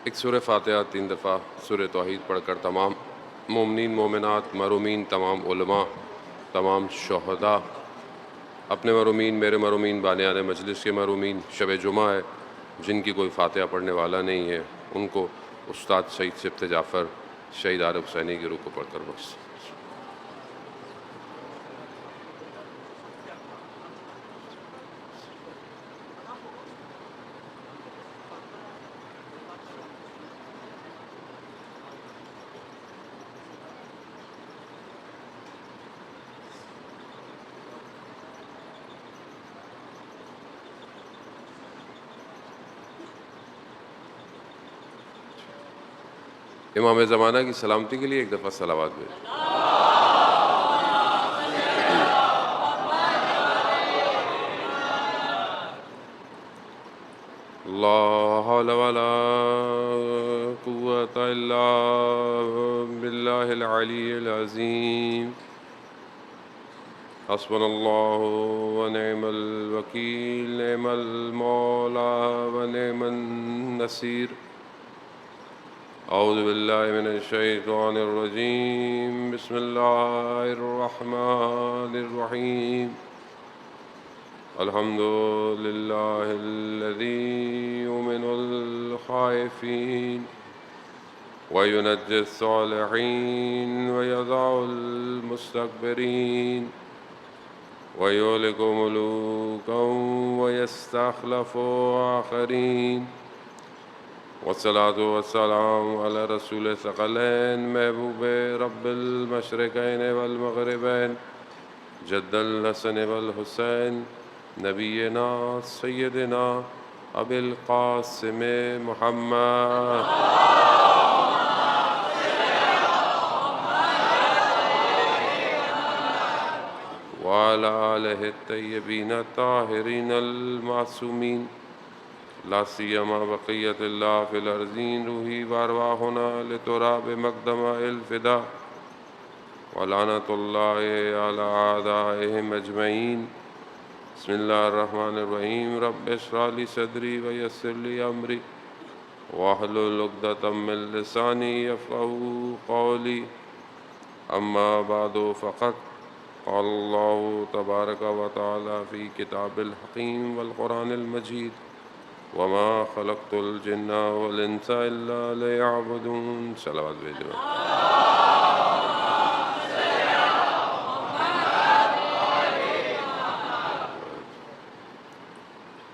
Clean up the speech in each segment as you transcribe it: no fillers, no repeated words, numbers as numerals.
ایک سورہ فاتحہ 3 دفعہ سورہ توحید پڑھ کر تمام مومنین مومنات مرحومین تمام علماء تمام شہداء اپنے مرحومین میرے مرحومین بانیان مجلس کے مرحومین شب جمعہ ہے جن کی کوئی فاتحہ پڑھنے والا نہیں ہے ان کو استاد سید سبت جعفر شہید عارف حسینی کی روح کو پڑھ کر بخش۔ امام زمانہ کی سلامتی کے لیے ایک دفعہ صلوات بھیج۔ لا حول ولا قوة الا باللہ العلی العظیم حسبنا اللہ ونعم الوکیل نعم المولا ونعم النصیر اعوذ باللہ من الشیطان الرجیم بسم اللہ الرحمن الرحیم الحمد للہ الذی یؤمن الخائفین وینجی الصالحین ویضع المستکبرین ویہلک ملوکا ویستخلف آخرین والصلاة والسلام علی رسول ثقلین محبوب رب المشرقین والمغربین جد الحسن والحسین نبینا سیدنا ابی القاسم محمد وعلی آلہ الطیبین الطاہرین المعصومین لا سیما بقیت اللہ فی الارضین روحی وارواحنا لتراب مقدم الفدا ولعنت اللہ علی اعدائہم اجمعین بسم اللہ الرحمن الرحیم رب اشرح لی صدری ویسر لی امری واحلل عقدۃ من لسانی یفقہوا قولی اما بعد فقط قال اللہ تبارک و تعالی فی کتاب الحکیم والقرآن المجید وما خلقت الجن والانس الا لیعبدون صلوات بھیجو۔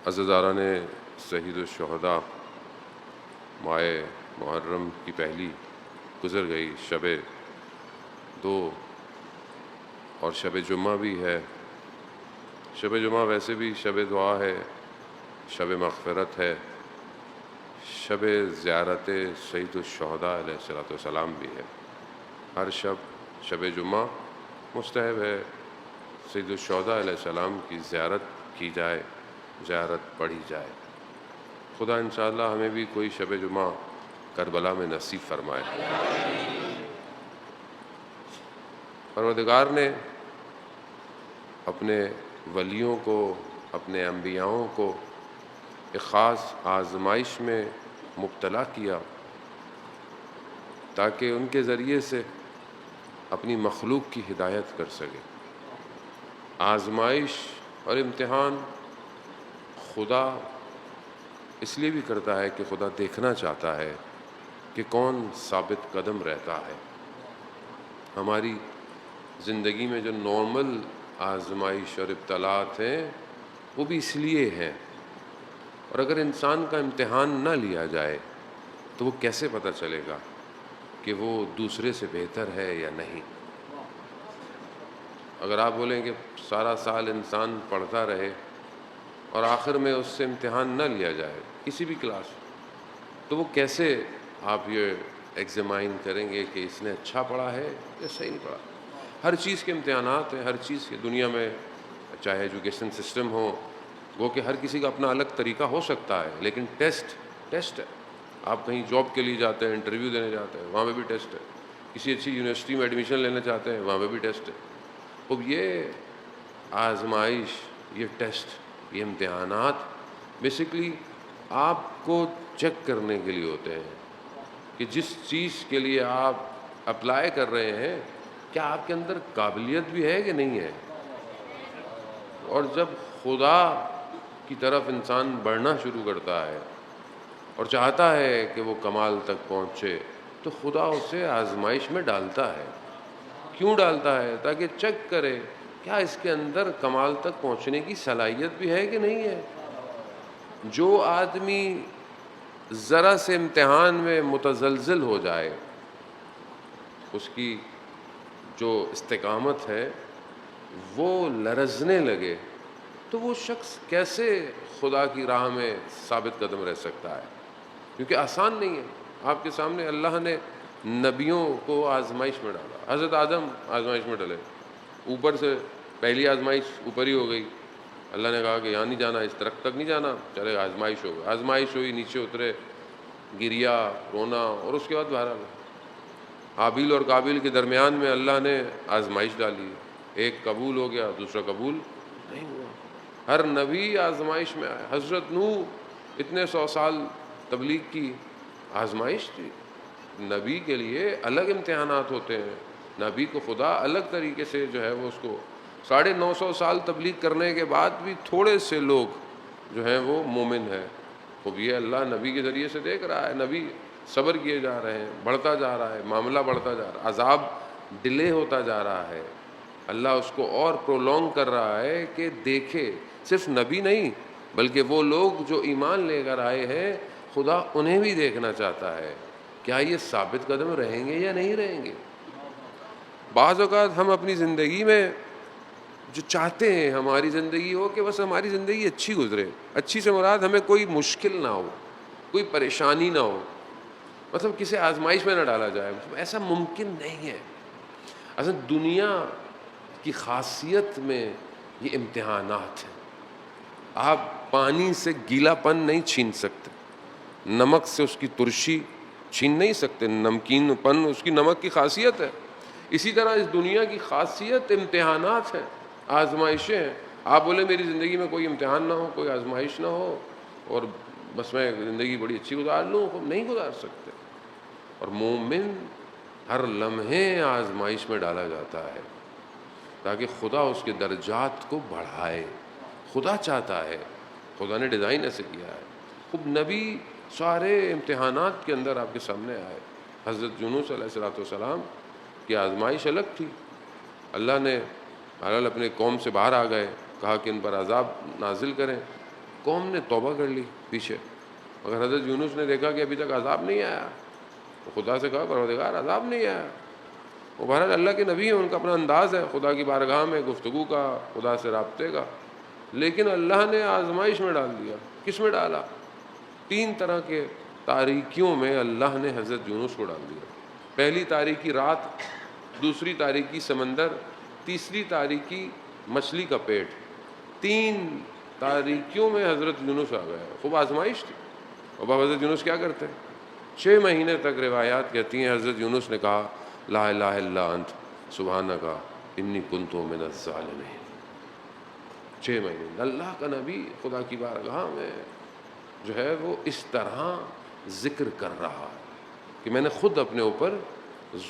عزیزاران شہید الشہداء ماہ محرم کی پہلی گزر گئی شب 2 اور شب جمعہ بھی ہے۔ شب جمعہ ویسے بھی شب دعا ہے، شب مغفرت ہے، شب زیارت سید الشہداء علیہ السلام بھی ہے۔ ہر شب جمعہ مستحب ہے سید الشہداء علیہ السلام کی زیارت کی جائے، زیارت پڑھی جائے۔ خدا انشاءاللہ ہمیں بھی کوئی شب جمعہ کربلا میں نصیب فرمائے۔ پروردگار نے اپنے ولیوں کو، اپنے انبیاؤں کو ایک خاص آزمائش میں مبتلا کیا تاکہ ان کے ذریعے سے اپنی مخلوق کی ہدایت کر سکے۔ آزمائش اور امتحان خدا اس لیے بھی کرتا ہے کہ خدا دیکھنا چاہتا ہے کہ کون ثابت قدم رہتا ہے۔ ہماری زندگی میں جو نارمل آزمائش اور ابتلاات ہیں وہ بھی اس لیے ہیں، اور اگر انسان کا امتحان نہ لیا جائے تو وہ کیسے پتہ چلے گا کہ وہ دوسرے سے بہتر ہے یا نہیں؟ اگر آپ بولیں کہ سارا سال انسان پڑھتا رہے اور آخر میں اس سے امتحان نہ لیا جائے کسی بھی کلاس، تو وہ کیسے آپ یہ ایگزامائن کریں گے کہ اس نے اچھا پڑھا ہے یا صحیح نہیں پڑھا؟ ہر چیز کے امتحانات ہیں، ہر چیز کی دنیا میں، چاہے ایجوکیشن سسٹم ہو، وہ کہ ہر کسی کا اپنا الگ طریقہ ہو سکتا ہے، لیکن ٹیسٹ ہے۔ آپ کہیں جاب کے لیے جاتے ہیں، انٹرویو دینے جاتے ہیں، وہاں پہ بھی ٹیسٹ ہے۔ کسی اچھی یونیورسٹی میں ایڈمیشن لینا چاہتے ہیں، وہاں پہ بھی ٹیسٹ ہے۔ اب یہ آزمائش، یہ ٹیسٹ، یہ امتحانات بیسکلی آپ کو چیک کرنے کے لیے ہوتے ہیں کہ جس چیز کے لیے آپ اپلائی کر رہے ہیں کیا آپ کے اندر قابلیت بھی ہے کہ نہیں ہے. اور جب خدا کی طرف انسان بڑھنا شروع کرتا ہے اور چاہتا ہے کہ وہ کمال تک پہنچے تو خدا اسے آزمائش میں ڈالتا ہے. کیوں ڈالتا ہے؟ تاکہ چیک کرے کیا اس کے اندر کمال تک پہنچنے کی صلاحیت بھی ہے کہ نہیں ہے. جو آدمی ذرا سے امتحان میں متزلزل ہو جائے، اس کی جو استقامت ہے وہ لرزنے لگے، تو وہ شخص کیسے خدا کی راہ میں ثابت قدم رہ سکتا ہے؟ کیونکہ آسان نہیں ہے. آپ کے سامنے اللہ نے نبیوں کو آزمائش میں ڈالا. حضرت آدم آزمائش میں ڈلے، اوپر سے پہلی آزمائش اوپر ہی ہو گئی. اللہ نے کہا کہ یہاں نہیں جانا، اس درخت تک نہیں جانا. چلے آزمائش ہو گئی، آزمائش ہوئی، نیچے اترے، گریا، رونا، اور اس کے بعد باہر آ گئے. حابیل اور قابیل کے درمیان میں اللہ نے آزمائش ڈالی. ایک قبول ہو گیا، دوسرا قبول نہیں ہوا. ہر نبی آزمائش میں آیا. حضرت نوح اتنے 100 سال تبلیغ کی آزمائش تھی. نبی کے لیے الگ امتحانات ہوتے ہیں. نبی کو خدا الگ طریقے سے جو ہے وہ اس کو 950 سال تبلیغ کرنے کے بعد بھی تھوڑے سے لوگ جو ہیں وہ مومن ہیں. خب یہ اللہ نبی کے ذریعے سے دیکھ رہا ہے. نبی صبر کیے جا رہے ہیں، بڑھتا جا رہا ہے، معاملہ بڑھتا جا رہا ہے، عذاب ڈیلے ہوتا جا رہا ہے. اللہ اس کو اور پرولونگ کر رہا ہے کہ دیکھے. صرف نبی نہیں بلکہ وہ لوگ جو ایمان لے کر آئے ہیں خدا انہیں بھی دیکھنا چاہتا ہے کیا یہ ثابت قدم رہیں گے یا نہیں رہیں گے. بعض اوقات ہم اپنی زندگی میں جو چاہتے ہیں ہماری زندگی ہو کہ بس ہماری زندگی اچھی گزرے. اچھی سے مراد ہمیں کوئی مشکل نہ ہو، کوئی پریشانی نہ ہو، مطلب کسی آزمائش میں نہ ڈالا جائے. ایسا ممکن نہیں ہے. اصل دنیا کی خاصیت میں یہ امتحانات ہیں. آپ پانی سے گیلا پن نہیں چھین سکتے، نمک سے اس کی ترشی چھین نہیں سکتے. نمکین پن اس کی نمک کی خاصیت ہے. اسی طرح اس دنیا کی خاصیت امتحانات ہیں، آزمائشیں ہیں. آپ بولے میری زندگی میں کوئی امتحان نہ ہو، کوئی آزمائش نہ ہو اور بس میں زندگی بڑی اچھی گزار لوں، نہیں گزار سکتے. اور مومن ہر لمحے آزمائش میں ڈالا جاتا ہے تاکہ خدا اس کے درجات کو بڑھائے. خدا چاہتا ہے، خدا نے ڈیزائن ایسے کیا ہے. خب نبی سارے امتحانات کے اندر آپ کے سامنے آئے. حضرت یونس علیہ السلام کی آزمائش الگ تھی. اللہ نے بہرحال اپنے قوم سے باہر آ گئے، کہا کہ ان پر عذاب نازل کریں. قوم نے توبہ کر لی پیچھے، مگر حضرت یونس نے دیکھا کہ ابھی تک عذاب نہیں آیا. تو خدا سے کہا پروردگار عذاب نہیں آیا. وہ بہرحال اللہ کے نبی ہیں، ان کا اپنا انداز ہے خدا کی بارگاہ میں گفتگو کا، خدا سے رابطے کا. لیکن اللہ نے آزمائش میں ڈال دیا. کس میں ڈالا؟ 3 طرح کے تاریکیوں میں اللہ نے حضرت یونس کو ڈال دیا. پہلی تاریکی رات، دوسری تاریکی سمندر، تیسری تاریکی مچھلی کا پیٹ. 3 تاریکیوں میں حضرت یونس آ گئے. خوب آزمائش تھی. اور اب حضرت یونس کیا کرتے ہیں؟ 6 مہینے تک روایات کہتی ہیں حضرت یونس نے کہا لا الہ الا انت سبحانک انی کنت من الظالمین. 6 مہینے اللہ کا نبی خدا کی بارگاہ میں جو ہے وہ اس طرح ذکر کر رہا کہ میں نے خود اپنے اوپر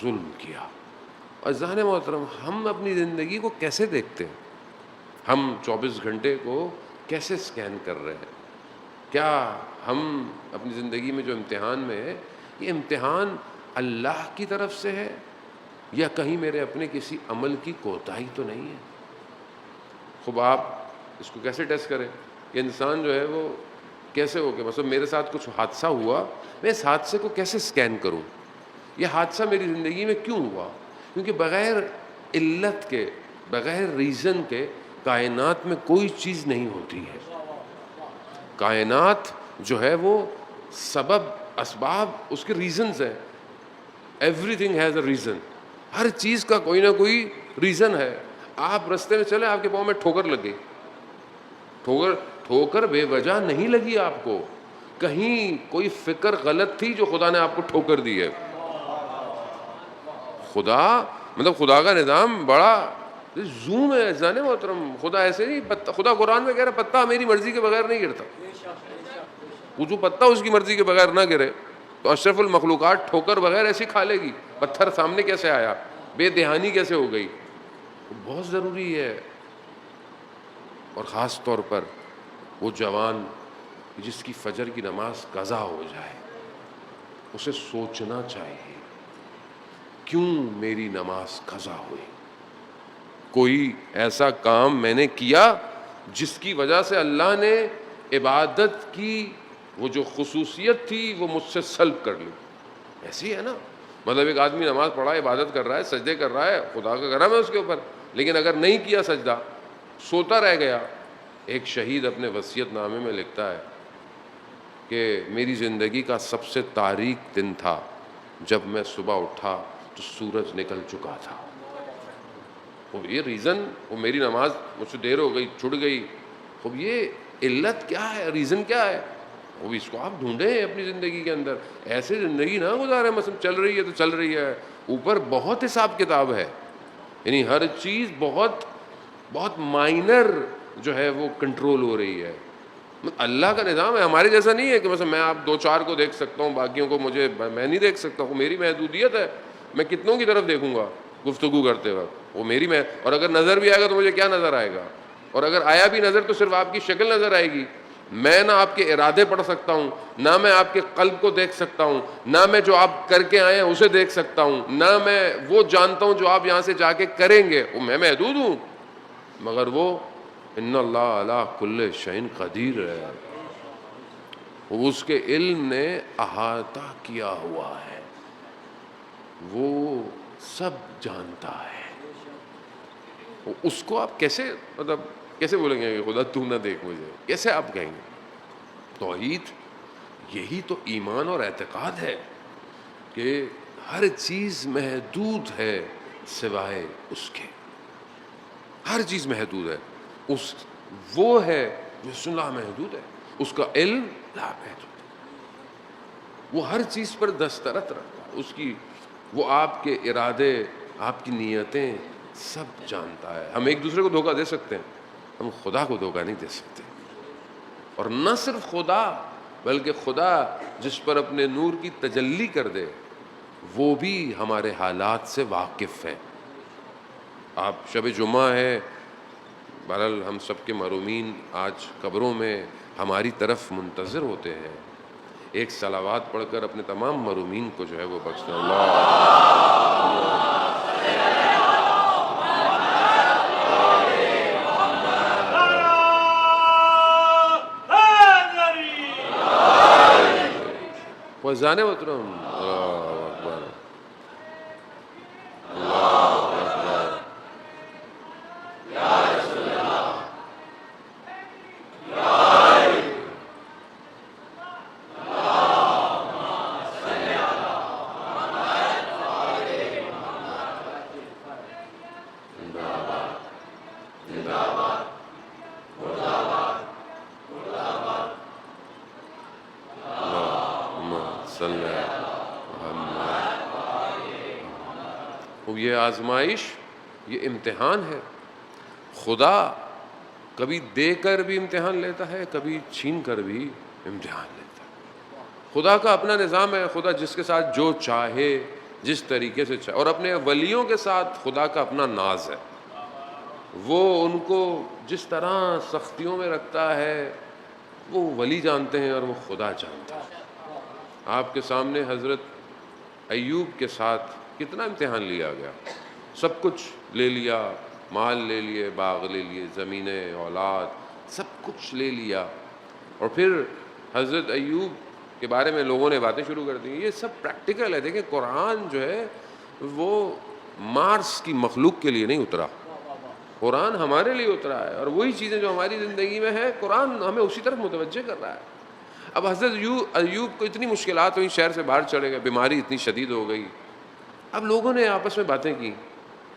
ظلم کیا. اور ذہن محترم، ہم اپنی زندگی کو کیسے دیکھتے ہیں؟ ہم 24 گھنٹے کو کیسے سکین کر رہے ہیں؟ کیا ہم اپنی زندگی میں جو امتحان میں ہے، یہ امتحان اللہ کی طرف سے ہے یا کہیں میرے اپنے کسی عمل کی کوتاہی تو نہیں ہے؟ خوب آپ اس کو کیسے ٹیسٹ کریں کہ انسان جو ہے وہ کیسے ہو کہ مثلا میرے ساتھ کچھ حادثہ ہوا، میں اس حادثے کو کیسے سکین کروں؟ یہ حادثہ میری زندگی میں کیوں ہوا؟ کیونکہ بغیر علت کے، بغیر ریزن کے کائنات میں کوئی چیز نہیں ہوتی ہے. کائنات جو ہے وہ سبب، اسباب، اس کے ریزنز ہیں. Everything has a reason. ہر چیز کا کوئی نہ کوئی ریزن ہے. آپ رستے میں چلے، آپ کے پاؤں میں ٹھوکر لگ گئی. ٹھوکر بے وجہ نہیں لگی آپ کو، کہیں کوئی فکر غلط تھی جو خدا نے آپ کو ٹھوکر دی ہے. خدا کا نظام بڑا زوم ہے جانے محترم. خدا ایسے نہیں، خدا قرآن میں کہہ رہا پتہ میری مرضی کے بغیر نہیں گرتا. وہ جو پتا اس کی مرضی کے بغیر نہ گرے تو اشرف المخلوقات ٹھوکر بغیر ایسی کھا لے گی. پتھر سامنے کیسے آیا, بے دہانی کیسے ہو گئی. بہت ضروری ہے. اور خاص طور پر وہ جوان جس کی فجر کی نماز قضا ہو جائے, اسے سوچنا چاہیے کیوں میری نماز قضا ہوئی. کوئی ایسا کام میں نے کیا جس کی وجہ سے اللہ نے عبادت کی وہ جو خصوصیت تھی وہ مجھ سے سلب کر لی. ایسی ہے نا, مطلب ایک آدمی نماز پڑھا, عبادت کر رہا ہے, سجدے کر رہا ہے, خدا کا کرم ہے اس کے اوپر, لیکن اگر نہیں کیا سجدہ, سوتا رہ گیا. ایک شہید اپنے وصیت نامے میں لکھتا ہے کہ میری زندگی کا سب سے تاریک دن تھا جب میں صبح اٹھا تو سورج نکل چکا تھا. اب یہ ریزن, وہ میری نماز مجھ سے دیر ہو گئی, چھوٹ گئی. اب یہ علت کیا ہے, ریزن کیا ہے, وہ اس کو آپ ڈھونڈیں اپنی زندگی کے اندر. ایسے زندگی نہ گزاریں مثلا چل رہی ہے تو چل رہی ہے, اوپر بہت حساب کتاب ہے. یعنی ہر چیز بہت بہت مائنر جو ہے وہ کنٹرول ہو رہی ہے. اللہ کا نظام ہے, ہمارے جیسا نہیں ہے کہ مثلا میں آپ دو چار کو دیکھ سکتا ہوں, باقیوں کو میں نہیں دیکھ سکتا ہوں. میری محدودیت ہے, میں کتنوں کی طرف دیکھوں گا گفتگو کرتے وقت, وہ میری اور اگر نظر بھی آئے گا تو مجھے کیا نظر آئے گا, اور اگر آیا بھی نظر تو صرف آپ کی شکل نظر آئے گی. میں نہ آپ کے ارادے پڑھ سکتا ہوں, نہ میں آپ کے قلب کو دیکھ سکتا ہوں, نہ میں جو آپ کر کے آئے ہیں اسے دیکھ سکتا ہوں, نہ میں وہ جانتا ہوں جو آپ یہاں سے جا کے کریں گے. وہ میں محدود ہوں, مگر وہ ان اللہ علی کل شیء قدیر ہے, اس کے علم نے احاطہ کیا ہوا ہے, وہ سب جانتا ہے. اس کو آپ کیسے مطلب کیسے بولیں گے کہ خدا تو نہ دیکھ مجھے, کیسے آپ کہیں گے؟ توحید یہی تو ایمان اور اعتقاد ہے کہ ہر چیز محدود ہے سوائے اس کے, ہر چیز محدود ہے. وہ ہے جو لا محدود ہے, اس کا علم لا محدود ہے, وہ ہر چیز پر دسترت رکھتا ہے, اس کی وہ آپ کے ارادے, آپ کی نیتیں سب جانتا ہے. ہم ایک دوسرے کو دھوکہ دے سکتے ہیں, ہم خدا کو دھوکہ نہیں دے سکتے. اور نہ صرف خدا بلکہ خدا جس پر اپنے نور کی تجلی کر دے وہ بھی ہمارے حالات سے واقف ہے. آپ شب جمعہ ہے, بہرحال ہم سب کے مرحومین آج قبروں میں ہماری طرف منتظر ہوتے ہیں. ایک صلوات پڑھ کر اپنے تمام مرحومین کو جو ہے وہ بخشنا. اللہ وزان محترم, اللہ اکبر, اللہ اکبر, یہ آزمائش, یہ امتحان ہے. خدا کبھی دے کر بھی امتحان لیتا ہے, کبھی چھین کر بھی امتحان لیتا ہے. خدا کا اپنا نظام ہے, خدا جس کے ساتھ جو چاہے جس طریقے سے چاہے. اور اپنے ولیوں کے ساتھ خدا کا اپنا ناز ہے, وہ ان کو جس طرح سختیوں میں رکھتا ہے وہ ولی جانتے ہیں اور وہ خدا جانتا ہے. آپ کے سامنے حضرت ایوب کے ساتھ کتنا امتحان لیا گیا, سب کچھ لے لیا, مال لے لیے, باغ لے لیے, زمینیں, اولاد, سب کچھ لے لیا, اور پھر حضرت ایوب کے بارے میں لوگوں نے باتیں شروع کر دی. یہ سب پریکٹیکل ہے. دیکھیں قرآن جو ہے وہ مارس کی مخلوق کے لیے نہیں اترا, قرآن ہمارے لیے اترا ہے, اور وہی چیزیں جو ہماری زندگی میں ہے قرآن ہمیں اسی طرف متوجہ کر رہا ہے. اب حضرت ایوب کو اتنی مشکلات ہوئی, شہر سے باہر چلے گئے, بیماری اتنی شدید ہو گئی. اب لوگوں نے آپس میں باتیں کی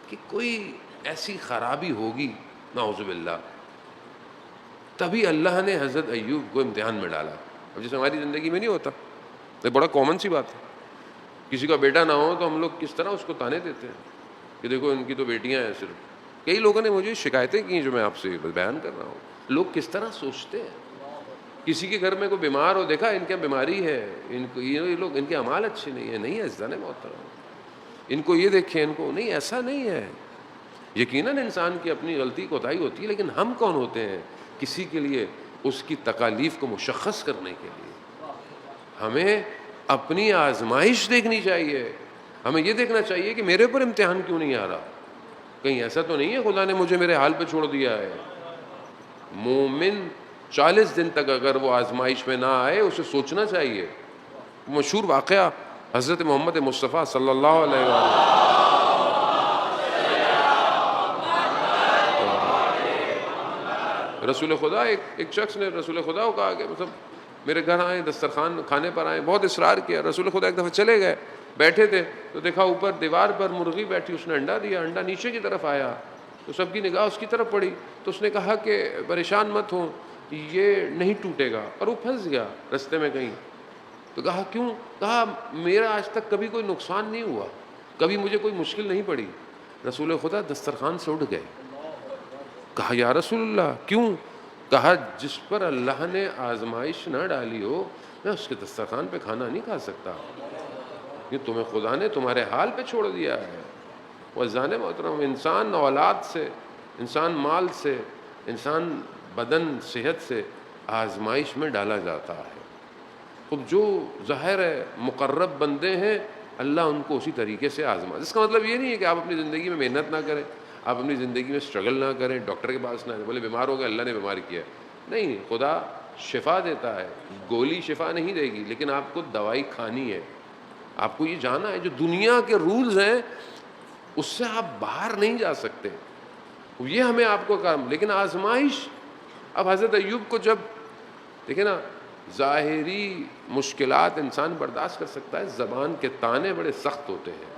کہ کوئی ایسی خرابی ہوگی نعوذ باللہ, تبھی اللہ نے حضرت ایوب کو امتحان میں ڈالا. اب جیسے ہماری زندگی میں نہیں ہوتا, یہ بڑا کامن سی بات ہے. کسی کا بیٹا نہ ہو تو ہم لوگ کس طرح اس کو تانے دیتے ہیں کہ دیکھو ان کی تو بیٹیاں ہیں صرف. کئی لوگوں نے مجھے شکایتیں کی جو میں آپ سے بیان کر رہا ہوں. لوگ کس طرح سوچتے ہیں, کسی کے گھر میں کوئی بیمار ہو، دیکھا ان کے بیماری ہے، ان کو یہ لوگ ان کے اعمال اچھے نہیں ہیں، نہیں عزیزان محترم، ان کو یہ دیکھیں، ان کو نہیں، ایسا نہیں ہے۔ یقیناً انسان کی اپنی غلطی کوتاہی ہوتی ہے، لیکن ہم کون ہوتے ہیں کسی کے لیے اس کی تکالیف کو مشخص کرنے کے لیے؟ ہمیں اپنی آزمائش دیکھنی چاہیے، ہمیں یہ دیکھنا چاہیے کہ میرے اوپر امتحان کیوں نہیں آ رہا، کہیں ایسا تو نہیں ہے خدا نے مجھے میرے حال پہ چھوڑ دیا ہے۔ مومن 40 دن تک اگر وہ آزمائش میں نہ آئے، اسے سوچنا چاہیے۔ مشہور واقعہ حضرت محمد مصطفیٰ صلی اللہ علیہ وسلم، رسول خدا، ایک شخص نے رسول خدا کو کہا کہ مطلب میرے گھر آئے، دسترخوان کھانے پر آئے، بہت اصرار کیا۔ رسول خدا ایک دفعہ چلے گئے، بیٹھے تھے تو دیکھا اوپر دیوار پر مرغی بیٹھی، اس نے انڈا دیا، انڈا نیچے کی طرف آیا تو سب کی نگاہ اس کی طرف پڑی، تو اس نے کہا کہ پریشان مت ہو، یہ نہیں ٹوٹے گا، اور وہ پھنس گیا رستے میں کہیں۔ تو کہا کیوں؟ کہا میرا آج تک کبھی کوئی نقصان نہیں ہوا، کبھی مجھے کوئی مشکل نہیں پڑی۔ رسول خدا دسترخوان سے اٹھ گئے۔ کہا یا رسول اللہ کیوں؟ کہا جس پر اللہ نے آزمائش نہ ڈالی ہو، میں اس کے دسترخوان پہ کھانا نہیں کھا سکتا، یہ تمہیں خدا نے تمہارے حال پہ چھوڑ دیا ہے۔ وعزیزان محترم، انسان اولاد سے، انسان مال سے، انسان بدن صحت سے آزمائش میں ڈالا جاتا ہے۔ خب جو ظاہر ہے مقرب بندے ہیں، اللہ ان کو اسی طریقے سے آزما۔ اس کا مطلب یہ نہیں ہے کہ آپ اپنی زندگی میں محنت نہ کریں، آپ اپنی زندگی میں اسٹرگل نہ کریں، ڈاکٹر کے پاس نہ جائیں، بولے بیمار ہو گئے اللہ نے بیمار کیا۔ نہیں، خدا شفا دیتا ہے، گولی شفا نہیں دے گی، لیکن آپ کو دوائی کھانی ہے۔ آپ کو یہ جانا ہے جو دنیا کے رولز ہیں اس سے آپ باہر نہیں جا سکتے، یہ ہمیں آپ کو کام۔ لیکن آزمائش، اب حضرت ایوب کو جب دیکھیں نا، ظاہری مشکلات انسان برداشت کر سکتا ہے، زبان کے طعنے بڑے سخت ہوتے ہیں۔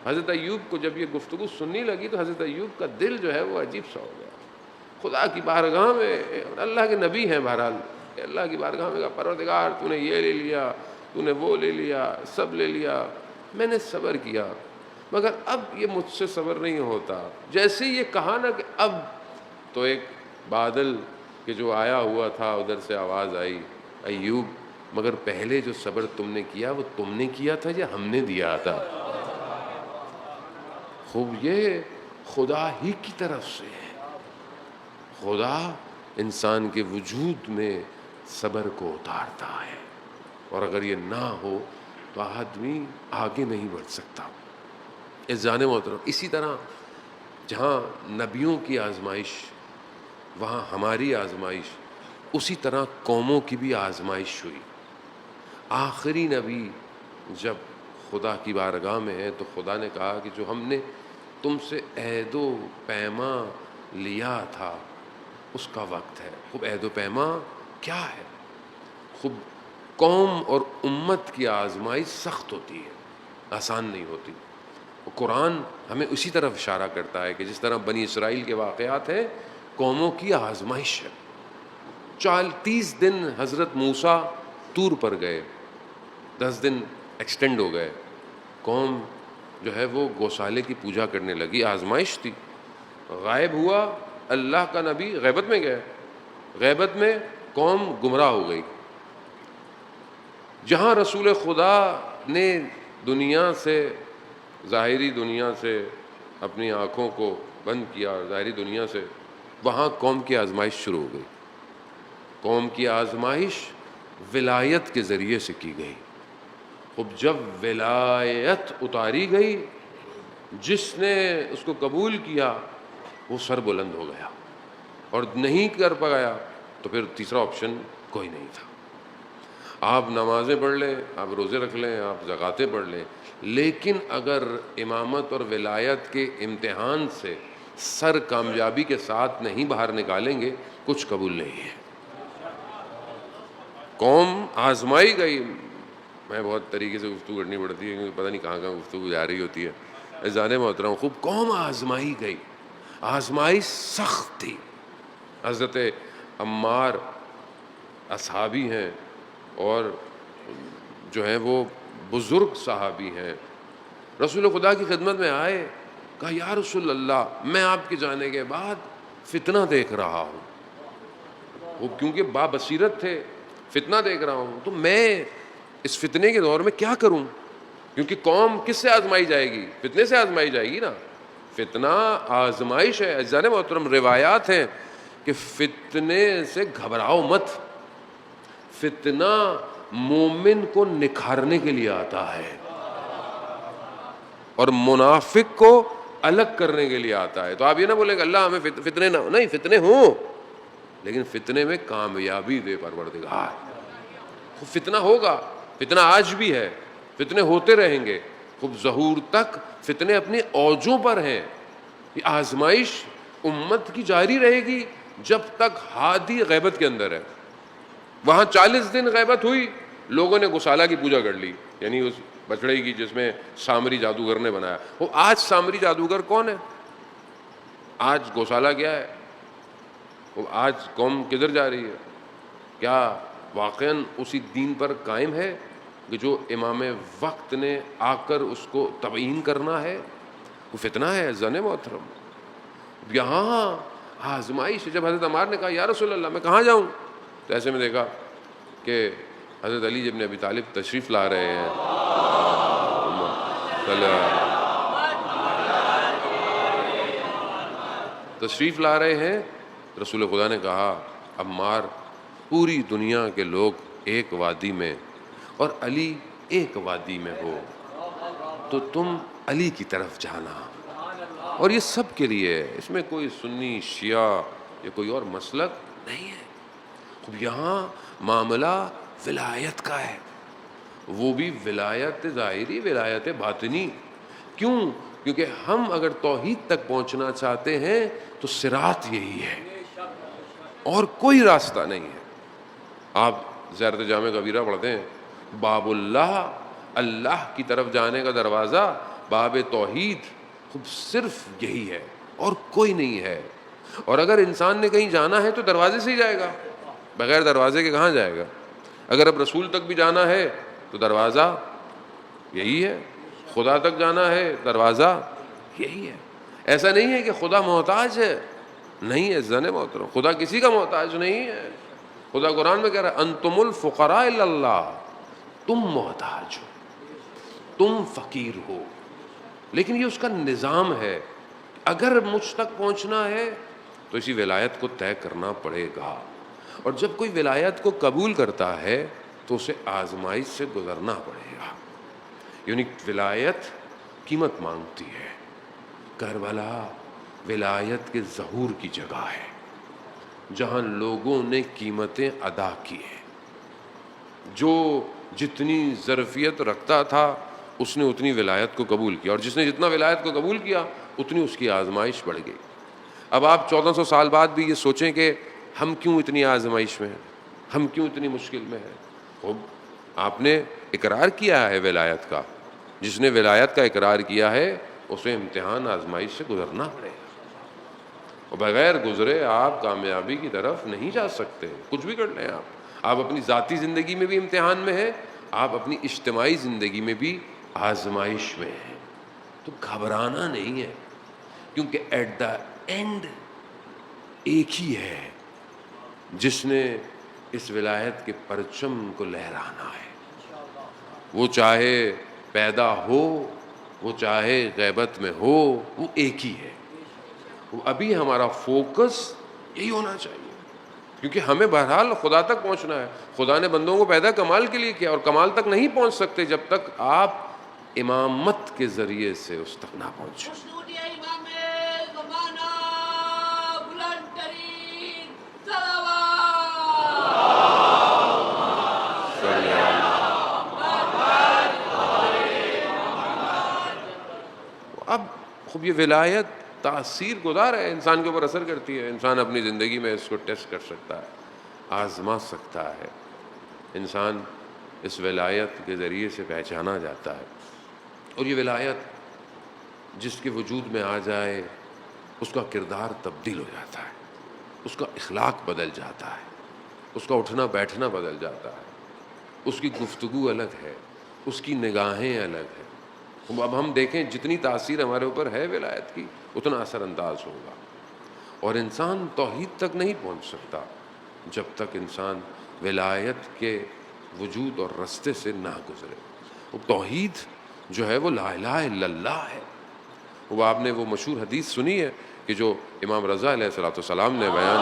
حضرت ایوب کو جب یہ گفتگو سننی لگی تو حضرت ایوب کا دل جو ہے وہ عجیب سا ہو گیا۔ خدا کی بارگاہ میں، اللہ کے نبی ہیں بہرحال، اللہ کی بارگاہ میں کہا پروردگار تو نے یہ لے لیا، تو نے وہ لے لیا، سب لے لیا، میں نے صبر کیا مگر اب یہ مجھ سے صبر نہیں ہوتا۔ جیسے یہ کہا نا کہ اب، تو ایک بادل کہ جو آیا ہوا تھا ادھر سے آواز آئی، ایوب مگر پہلے جو صبر تم نے کیا وہ تم نے کیا تھا یا ہم نے دیا تھا؟ خوب یہ خدا ہی کی طرف سے ہے، خدا انسان کے وجود میں صبر کو اتارتا ہے، اور اگر یہ نہ ہو تو آدمی آگے نہیں بڑھ سکتا۔ عزیزان محترم، اسی طرح جہاں نبیوں کی آزمائش وہاں ہماری آزمائش، اسی طرح قوموں کی بھی آزمائش ہوئی۔ آخری نبی جب خدا کی بارگاہ میں ہے تو خدا نے کہا کہ جو ہم نے تم سے عہد و پیما لیا تھا اس کا وقت ہے۔ خوب عہد و پیما کیا ہے؟ خوب قوم اور امت کی آزمائش سخت ہوتی ہے، آسان نہیں ہوتی۔ قرآن ہمیں اسی طرف اشارہ کرتا ہے کہ جس طرح بنی اسرائیل کے واقعات ہیں، قوموں کی آزمائش ہے۔ 30 دن حضرت موسیٰ طور پر گئے، 10 دن ایکسٹینڈ ہو گئے، قوم جو ہے وہ گوسالے کی پوجا کرنے لگی، آزمائش تھی۔ غائب ہوا اللہ کا نبی، غیبت میں گئے، غیبت میں قوم گمراہ ہو گئی۔ جہاں رسول خدا نے دنیا سے، ظاہری دنیا سے اپنی آنکھوں کو بند کیا اور ظاہری دنیا سے، وہاں قوم کی آزمائش شروع ہو گئی۔ قوم کی آزمائش ولایت کے ذریعے سے کی گئی۔ اب جب ولایت اتاری گئی، جس نے اس کو قبول کیا وہ سر بلند ہو گیا، اور نہیں کر پایا تو پھر تیسرا آپشن کوئی نہیں تھا۔ آپ نمازیں پڑھ لیں، آپ روزے رکھ لیں، آپ زکاتیں پڑھ لیں، لیکن اگر امامت اور ولایت کے امتحان سے سر کامیابی کے ساتھ نہیں باہر نکالیں گے، کچھ قبول نہیں ہے۔ قوم آزمائی گئی۔ میں بہت طریقے سے گفتگو کرنی پڑتی ہے کیونکہ پتہ نہیں کہاں کہاں گفتگو جا رہی ہوتی ہے۔ عزیزان محترم، خوب قوم آزمائی گئی، آزمائی سخت تھی۔ حضرت عمار اصحابی ہیں اور جو ہیں وہ بزرگ صحابی ہیں، رسول خدا کی خدمت میں آئے، کہا یا رسول اللہ میں آپ کے جانے کے بعد فتنہ دیکھ رہا ہوں۔ وہ کیونکہ بابصیرت تھے، فتنہ دیکھ رہا ہوں، تو میں اس فتنے کے دور میں کیا کروں؟ کیونکہ قوم کس سے آزمائی جائے گی؟ فتنے سے آزمائی جائے گی نا. فتنہ آزمائش ہے. عزیزان محترم، روایات ہیں کہ فتنے سے گھبراؤ مت. فتنہ مومن کو نکھارنے کے لیے آتا ہے اور منافق کو الگ کرنے کے لیے آتا ہے. تو آپ یہ نہ بولیں کہ اللہ ہمیں فتنے نہ، نہیں، فتنے ہوں لیکن فتنے میں کامیابی دے پروردگار. فتنہ ہوگا، فتنہ آج بھی ہے، فتنے ہوتے رہیں گے. خوب ظہور تک فتنے اپنے اوجوں پر ہیں. یہ آزمائش امت کی جاری رہے گی جب تک ہادی غیبت کے اندر ہے. وہاں 40 دن غیبت ہوئی، لوگوں نے گسالہ کی پوجا کر لی، یعنی اس بچڑے کی جس میں سامری جادوگر نے بنایا. وہ آج سامری جادوگر کون ہے؟ آج گوشالہ کیا ہے؟ وہ آج قوم کدھر جا رہی ہے؟ کیا واقعاً اسی دین پر قائم ہے کہ جو امام وقت نے آ کر اس کو تبیین کرنا ہے؟ وہ فتنہ ہے زن محترم. یہاں آزمائش. جب حضرت عمار نے کہا یا رسول اللہ میں کہاں جاؤں، تو ایسے میں دیکھا کہ حضرت علی ابن ابی طالب تشریف لا رہے ہیں. تشریف لا رہے ہیں. رسول خدا نے کہا عمار، پوری دنیا کے لوگ ایک وادی میں اور علی ایک وادی میں ہو تو تم علی کی طرف جانا. اور یہ سب کے لیے ہے، اس میں کوئی سنی شیعہ یا کوئی اور مسلک نہیں ہے. یہاں معاملہ ولایت کا ہے، وہ بھی ولایت ظاہری، ولایت باطنی. کیوں؟ کیونکہ ہم اگر توحید تک پہنچنا چاہتے ہیں تو صراط یہی ہے اور کوئی راستہ نہیں ہے. آپ زیارت جامع کبیرہ پڑھتے ہیں، باب اللہ، اللہ کی طرف جانے کا دروازہ، باب توحید، خود صرف یہی ہے اور کوئی نہیں ہے. اور اگر انسان نے کہیں جانا ہے تو دروازے سے ہی جائے گا، بغیر دروازے کے کہاں جائے گا؟ اگر اب رسول تک بھی جانا ہے تو دروازہ یہی ہے، خدا تک جانا ہے دروازہ یہی ہے. ایسا نہیں ہے کہ خدا محتاج ہے، نہیں ہے زن محترم، خدا کسی کا محتاج نہیں ہے. خدا قرآن میں کہہ رہا ہے انتم الفقراء الی اللہ، تم محتاج ہو، تم فقیر ہو. لیکن یہ اس کا نظام ہے. اگر مجھ تک پہنچنا ہے تو اسی ولایت کو طے کرنا پڑے گا. اور جب کوئی ولایت کو قبول کرتا ہے تو اسے آزمائش سے گزرنا پڑے گا. یعنی ولایت قیمت مانگتی ہے. کربلا ولایت کے ظہور کی جگہ ہے جہاں لوگوں نے قیمتیں ادا کی ہیں. جو جتنی ظرفیت رکھتا تھا اس نے اتنی ولایت کو قبول کیا، اور جس نے جتنا ولایت کو قبول کیا اتنی اس کی آزمائش بڑھ گئی. اب آپ 1400 سال بعد بھی یہ سوچیں کہ ہم کیوں اتنی آزمائش میں ہیں، ہم کیوں اتنی مشکل میں ہیں. آپ نے اقرار کیا ہے ولایت کا. جس نے ولایت کا اقرار کیا ہے اسے امتحان آزمائش سے گزرنا پڑے گا، اور بغیر گزرے آپ کامیابی کی طرف نہیں جا سکتے. کچھ بھی کر لیں آپ اپنی ذاتی زندگی میں بھی امتحان میں ہیں، آپ اپنی اجتماعی زندگی میں بھی آزمائش میں ہیں. تو گھبرانا نہیں ہے، کیونکہ ایٹ دا اینڈ ایک ہی ہے جس نے اس ولایت کے پرچم کو لہرانا ہے. وہ چاہے پیدا ہو، وہ چاہے غیبت میں ہو، وہ ایک ہی ہے. ابھی ہمارا فوکس یہی ہونا چاہیے، کیونکہ ہمیں بہرحال خدا تک پہنچنا ہے. خدا نے بندوں کو پیدا کمال کے لیے کیا، اور کمال تک نہیں پہنچ سکتے جب تک آپ امامت کے ذریعے سے اس تک نہ پہنچیں. اب خوب یہ ولایت تاثیر گزار ہے، انسان کے اوپر اثر کرتی ہے. انسان اپنی زندگی میں اس کو ٹیسٹ کر سکتا ہے، آزما سکتا ہے. انسان اس ولایت کے ذریعے سے پہچانا جاتا ہے. اور یہ ولایت جس کے وجود میں آ جائے اس کا کردار تبدیل ہو جاتا ہے، اس کا اخلاق بدل جاتا ہے، اس کا اٹھنا بیٹھنا بدل جاتا ہے، اس کی گفتگو الگ ہے، اس کی نگاہیں الگ ہیں. اب ہم دیکھیں جتنی تاثیر ہمارے اوپر ہے ولایت کی اتنا اثر انداز ہوگا. اور انسان توحید تک نہیں پہنچ سکتا جب تک انسان ولایت کے وجود اور رستے سے نہ گزرے. وہ توحید جو ہے وہ لا الہ الا اللہ ہے. وہ آپ نے وہ مشہور حدیث سنی ہے کہ جو امام رضا علیہ السلام نے بیان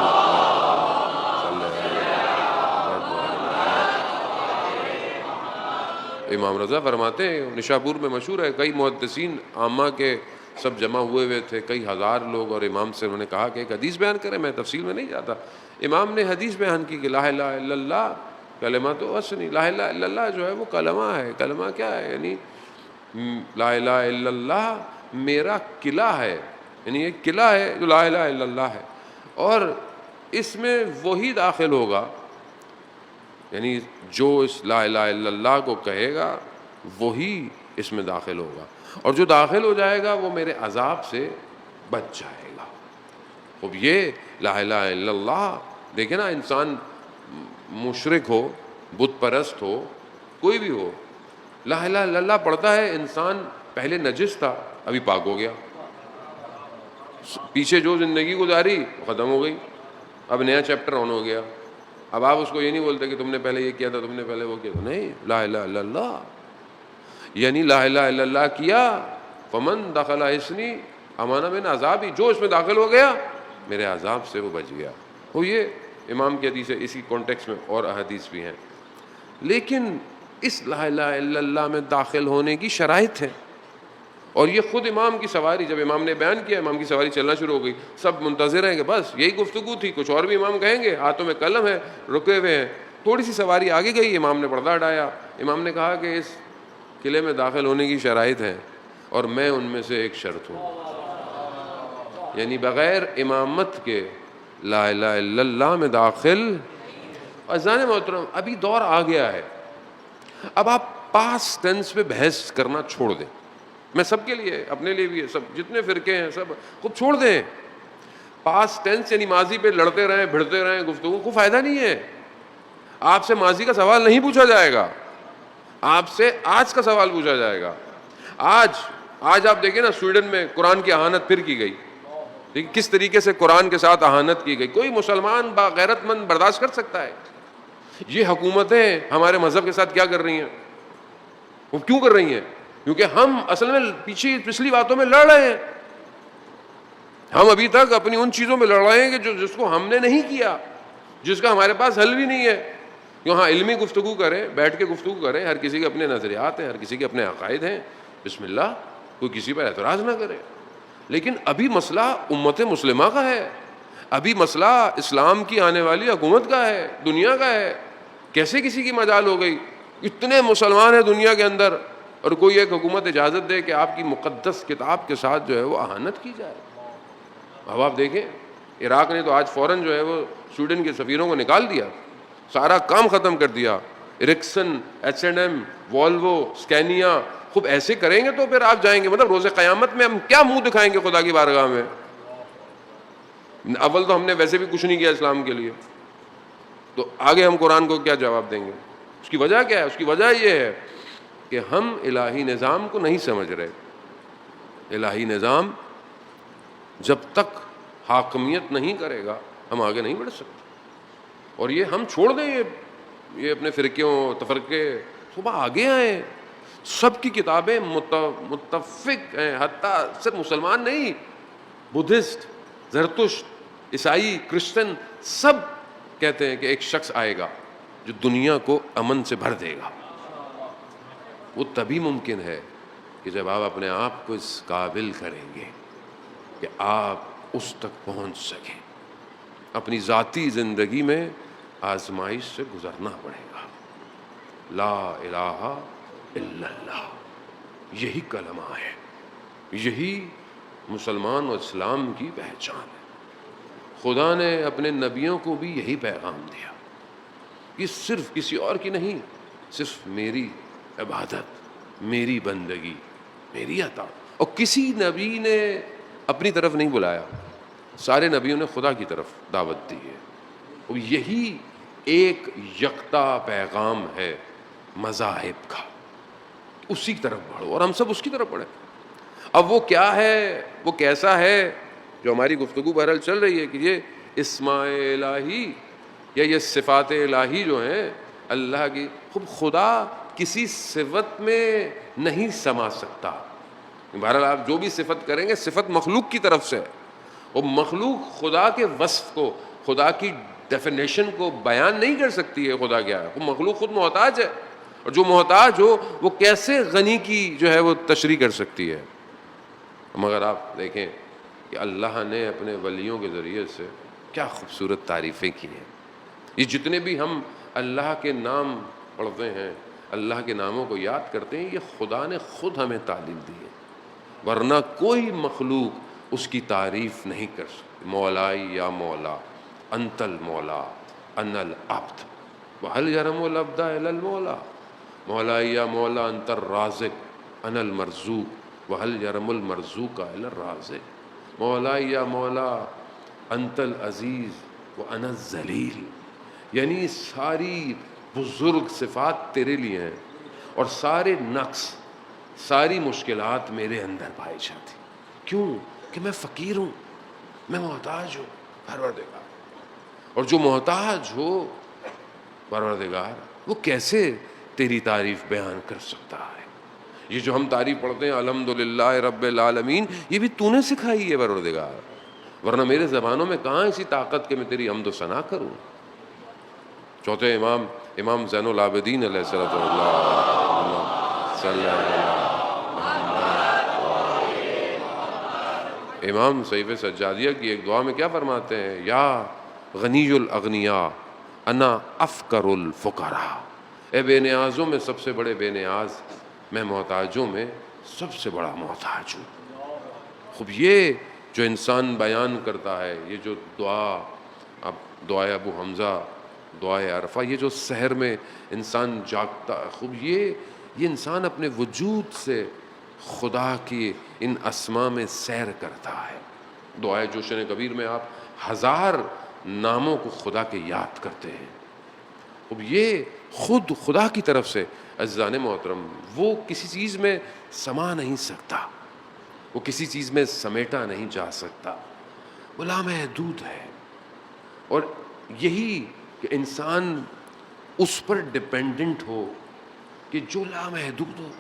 امام رضا فرماتے ہیں، نشاپور میں مشہور ہے، کئی محدثین عامہ کے سب جمع ہوئے تھے، کئی ہزار لوگ، اور امام سے انہوں نے کہا کہ ایک حدیث بیان کریں. میں تفصیل میں نہیں جاتا. امام نے حدیث بیان کی کہ لا الہ الا اللہ کلمہ تو حسنی. لا الہ الا اللہ جو ہے وہ کلمہ ہے. کلمہ کیا ہے؟ یعنی لا الہ الا اللہ میرا قلعہ ہے. یعنی ایک قلعہ ہے جو لا الہ الا اللہ ہے، اور اس میں وہی داخل ہوگا، یعنی جو اس لا الہ الا اللہ کو کہے گا وہی اس میں داخل ہوگا، اور جو داخل ہو جائے گا وہ میرے عذاب سے بچ جائے گا. اب یہ لا الہ الا اللہ، دیکھیں نا، انسان مشرک ہو، بت پرست ہو، کوئی بھی ہو، لا الہ الا اللہ پڑھتا ہے. انسان پہلے نجس تھا، ابھی پاک ہو گیا. پیچھے جو زندگی گزاری ختم ہو گئی، اب نیا چیپٹر آن ہو گیا. اب آپ اس کو یہ نہیں بولتے کہ تم نے پہلے یہ کیا تھا، تم نے پہلے وہ کیا تھا. نہیں، لا الہ الا اللہ یعنی لا الہ الا اللہ کیا، فمن دخل حصنی امانا من عذابی، جو اس میں داخل ہو گیا میرے عذاب سے وہ بچ گیا. وہ یہ امام کی حدیث ہے. اسی کانٹیکس میں اور احادیث بھی ہیں. لیکن اس لا الہ الا اللہ میں داخل ہونے کی شرائط ہے، اور یہ خود امام کی سواری، جب امام نے بیان کیا امام کی سواری چلنا شروع ہو گئی. سب منتظر ہیں کہ بس یہی گفتگو تھی، کچھ اور بھی امام کہیں گے. ہاتھوں میں قلم ہے، رکے ہوئے ہیں. تھوڑی سی سواری آگے گئی، امام نے پردہ ہٹایا. امام نے کہا کہ اس قلعے میں داخل ہونے کی شرائط ہیں، اور میں ان میں سے ایک شرط ہوں. یعنی بغیر امامت کے لا الہ الا اللہ میں داخل. عزیزان محترم، ابھی دور آ گیا ہے، اب آپ پاس ٹینس پہ بحث کرنا چھوڑ دیں. میں سب کے لیے، اپنے لیے بھی ہے، سب جتنے فرقے ہیں سب خود چھوڑ دیں. پاس ٹینس یعنی ماضی پہ لڑتے رہیں، بھڑتے رہیں، گفتگو کو فائدہ نہیں ہے. آپ سے ماضی کا سوال نہیں پوچھا جائے گا، آپ سے آج کا سوال پوچھا جائے گا. آج آپ دیکھیں نا، سویڈن میں قرآن کی اہانت پھر کی گئی. لیکن کس طریقے سے قرآن کے ساتھ اہانت کی گئی، کوئی مسلمان باغیرت مند برداشت کر سکتا ہے؟ یہ حکومتیں ہمارے مذہب کے ساتھ کیا کر رہی ہیں؟ وہ کیوں کر رہی ہیں؟ کیونکہ ہم اصل میں پچھلی باتوں میں لڑ رہے ہیں. ہم ابھی تک اپنی ان چیزوں میں لڑ رہے ہیں کہ جس کو ہم نے نہیں کیا، جس کا ہمارے پاس حل بھی نہیں ہے. یہاں علمی گفتگو کریں، بیٹھ کے گفتگو کریں. ہر کسی کے اپنے نظریات ہیں، ہر کسی کے اپنے عقائد ہیں. بسم اللہ، کوئی کسی پر اعتراض نہ کرے. لیکن ابھی مسئلہ امت مسلمہ کا ہے، ابھی مسئلہ اسلام کی آنے والی حکومت کا ہے، دنیا کا ہے. کیسے کسی کی مجال ہو گئی؟ اتنے مسلمان ہیں دنیا کے اندر، اور کوئی ایک حکومت اجازت دے کہ آپ کی مقدس کتاب کے ساتھ جو ہے وہ اہانت کی جائے. اب آپ دیکھیں، عراق نے تو آج فوراً جو ہے وہ سویڈن کے سفیروں کو نکال دیا، سارا کام ختم کر دیا. Erikson, H&M، Volvo, اسکینیا. خوب ایسے کریں گے تو پھر آپ جائیں گے، مطلب روز قیامت میں ہم کیا منہ دکھائیں گے خدا کی بارگاہ میں؟ اول تو ہم نے ویسے بھی کچھ نہیں کیا اسلام کے لیے، تو آگے ہم قرآن کو کیا جواب دیں گے؟ اس کی وجہ کیا ہے؟ اس کی وجہ یہ ہے کہ ہم الہی نظام کو نہیں سمجھ رہے. الہی نظام جب تک حاکمیت نہیں کرے گا ہم آگے نہیں بڑھ سکتے. اور یہ ہم چھوڑ دیں، یہ اپنے فرقوں تفرقے، صبح آگے آئیں. سب کی کتابیں متفق ہیں، حتیٰ صرف مسلمان نہیں، بدھسٹ، زرتشت، عیسائی، کرسچن، سب کہتے ہیں کہ ایک شخص آئے گا جو دنیا کو امن سے بھر دے گا. وہ تبھی ممکن ہے کہ جب آپ اپنے آپ کو اس قابل کریں گے کہ آپ اس تک پہنچ سکیں. اپنی ذاتی زندگی میں آزمائش سے گزرنا پڑے گا. لا الہ الا اللہ، یہی کلمہ ہے، یہی مسلمان و اسلام کی پہچان ہے. خدا نے اپنے نبیوں کو بھی یہی پیغام دیا. یہ صرف کسی اور کی نہیں، صرف میری عبادت، میری بندگی، میری عطا. اور کسی نبی نے اپنی طرف نہیں بلایا، سارے نبیوں نے خدا کی طرف دعوت دی ہے. اور یہی ایک یکتا پیغام ہے مذاہب کا. اسی کی طرف بڑھو، اور ہم سب اس کی طرف بڑھیں. اب وہ کیا ہے، وہ کیسا ہے، جو ہماری گفتگو بہرحال چل رہی ہے کہ یہ اسماء الہی یا یہ صفات الہی جو ہیں اللہ کی، خدا کسی صفت میں نہیں سما سکتا. بہرحال آپ جو بھی صفت کریں گے صفت مخلوق کی طرف سے ہے، اور مخلوق خدا کے وصف کو، خدا کی ڈیفینیشن کو بیان نہیں کر سکتی ہے خدا کیا ہے. وہ مخلوق خود محتاج ہے، اور جو محتاج ہو وہ کیسے غنی کی جو ہے وہ تشریح کر سکتی ہے. مگر آپ دیکھیں کہ اللہ نے اپنے ولیوں کے ذریعے سے کیا خوبصورت تعریفیں کی ہیں. یہ جتنے بھی ہم اللہ کے نام پڑھتے ہیں، اللہ کے ناموں کو یاد کرتے ہیں، یہ خدا نے خود ہمیں تعلیم دی ہے، ورنہ کوئی مخلوق اس کی تعریف نہیں کر سکتی. مولائی یا مولا انت المولا انا العبد وهل يرم العبد الا المولا. مولائی یا مولا انت الرازق انا المرزوق وهل يرم المرزوق الا الرازق. مولائی یا مولا انت العزیز وانا الذلیل. یعنی ساری بزرگ صفات تیرے لیے ہیں، اور سارے نقص، ساری مشکلات میرے اندر پائی جاتی. کیوں؟ کہ میں فقیر ہوں، میں محتاج ہوں پروردگار. اور جو محتاج ہو پروردگار، وہ کیسے تیری تعریف بیان کر سکتا ہے؟ یہ جو ہم تعریف پڑھتے ہیں الحمدللہ رب العالمین، یہ بھی تو نے سکھائی ہے پروردگار، ورنہ میرے زبانوں میں کہاں ایسی طاقت کہ میں تیری حمد و ثنا کروں. چوتھے امام زین العابدین علیہ الصلوۃ امام صحیفہ سجادیہ کی ایک دعا میں کیا فرماتے ہیں؟ یا غنی الاغنیاء انا افقر الفقراء. اے بے نیازوں میں سب سے بڑے بے نیاز، میں محتاجوں میں سب سے بڑا محتاج ہوں. خوب یہ جو انسان بیان کرتا ہے، یہ جو دعا، اب دعائے ابو حمزہ، دعائے عرفہ، یہ جو سحر میں انسان جاگتا ہے، خوب یہ انسان اپنے وجود سے خدا کی ان اسماء میں سیر کرتا ہے. دعائے جوشن کبیر میں آپ 1000 ناموں کو خدا کے یاد کرتے ہیں. اب یہ خود خدا کی طرف سے عزیزان محترم، وہ کسی چیز میں سما نہیں سکتا، وہ کسی چیز میں سمیٹا نہیں جا سکتا، وہ لامحدود ہے. اور یہی کہ انسان اس پر ڈپینڈنٹ ہو کہ جو لامحدود ہو.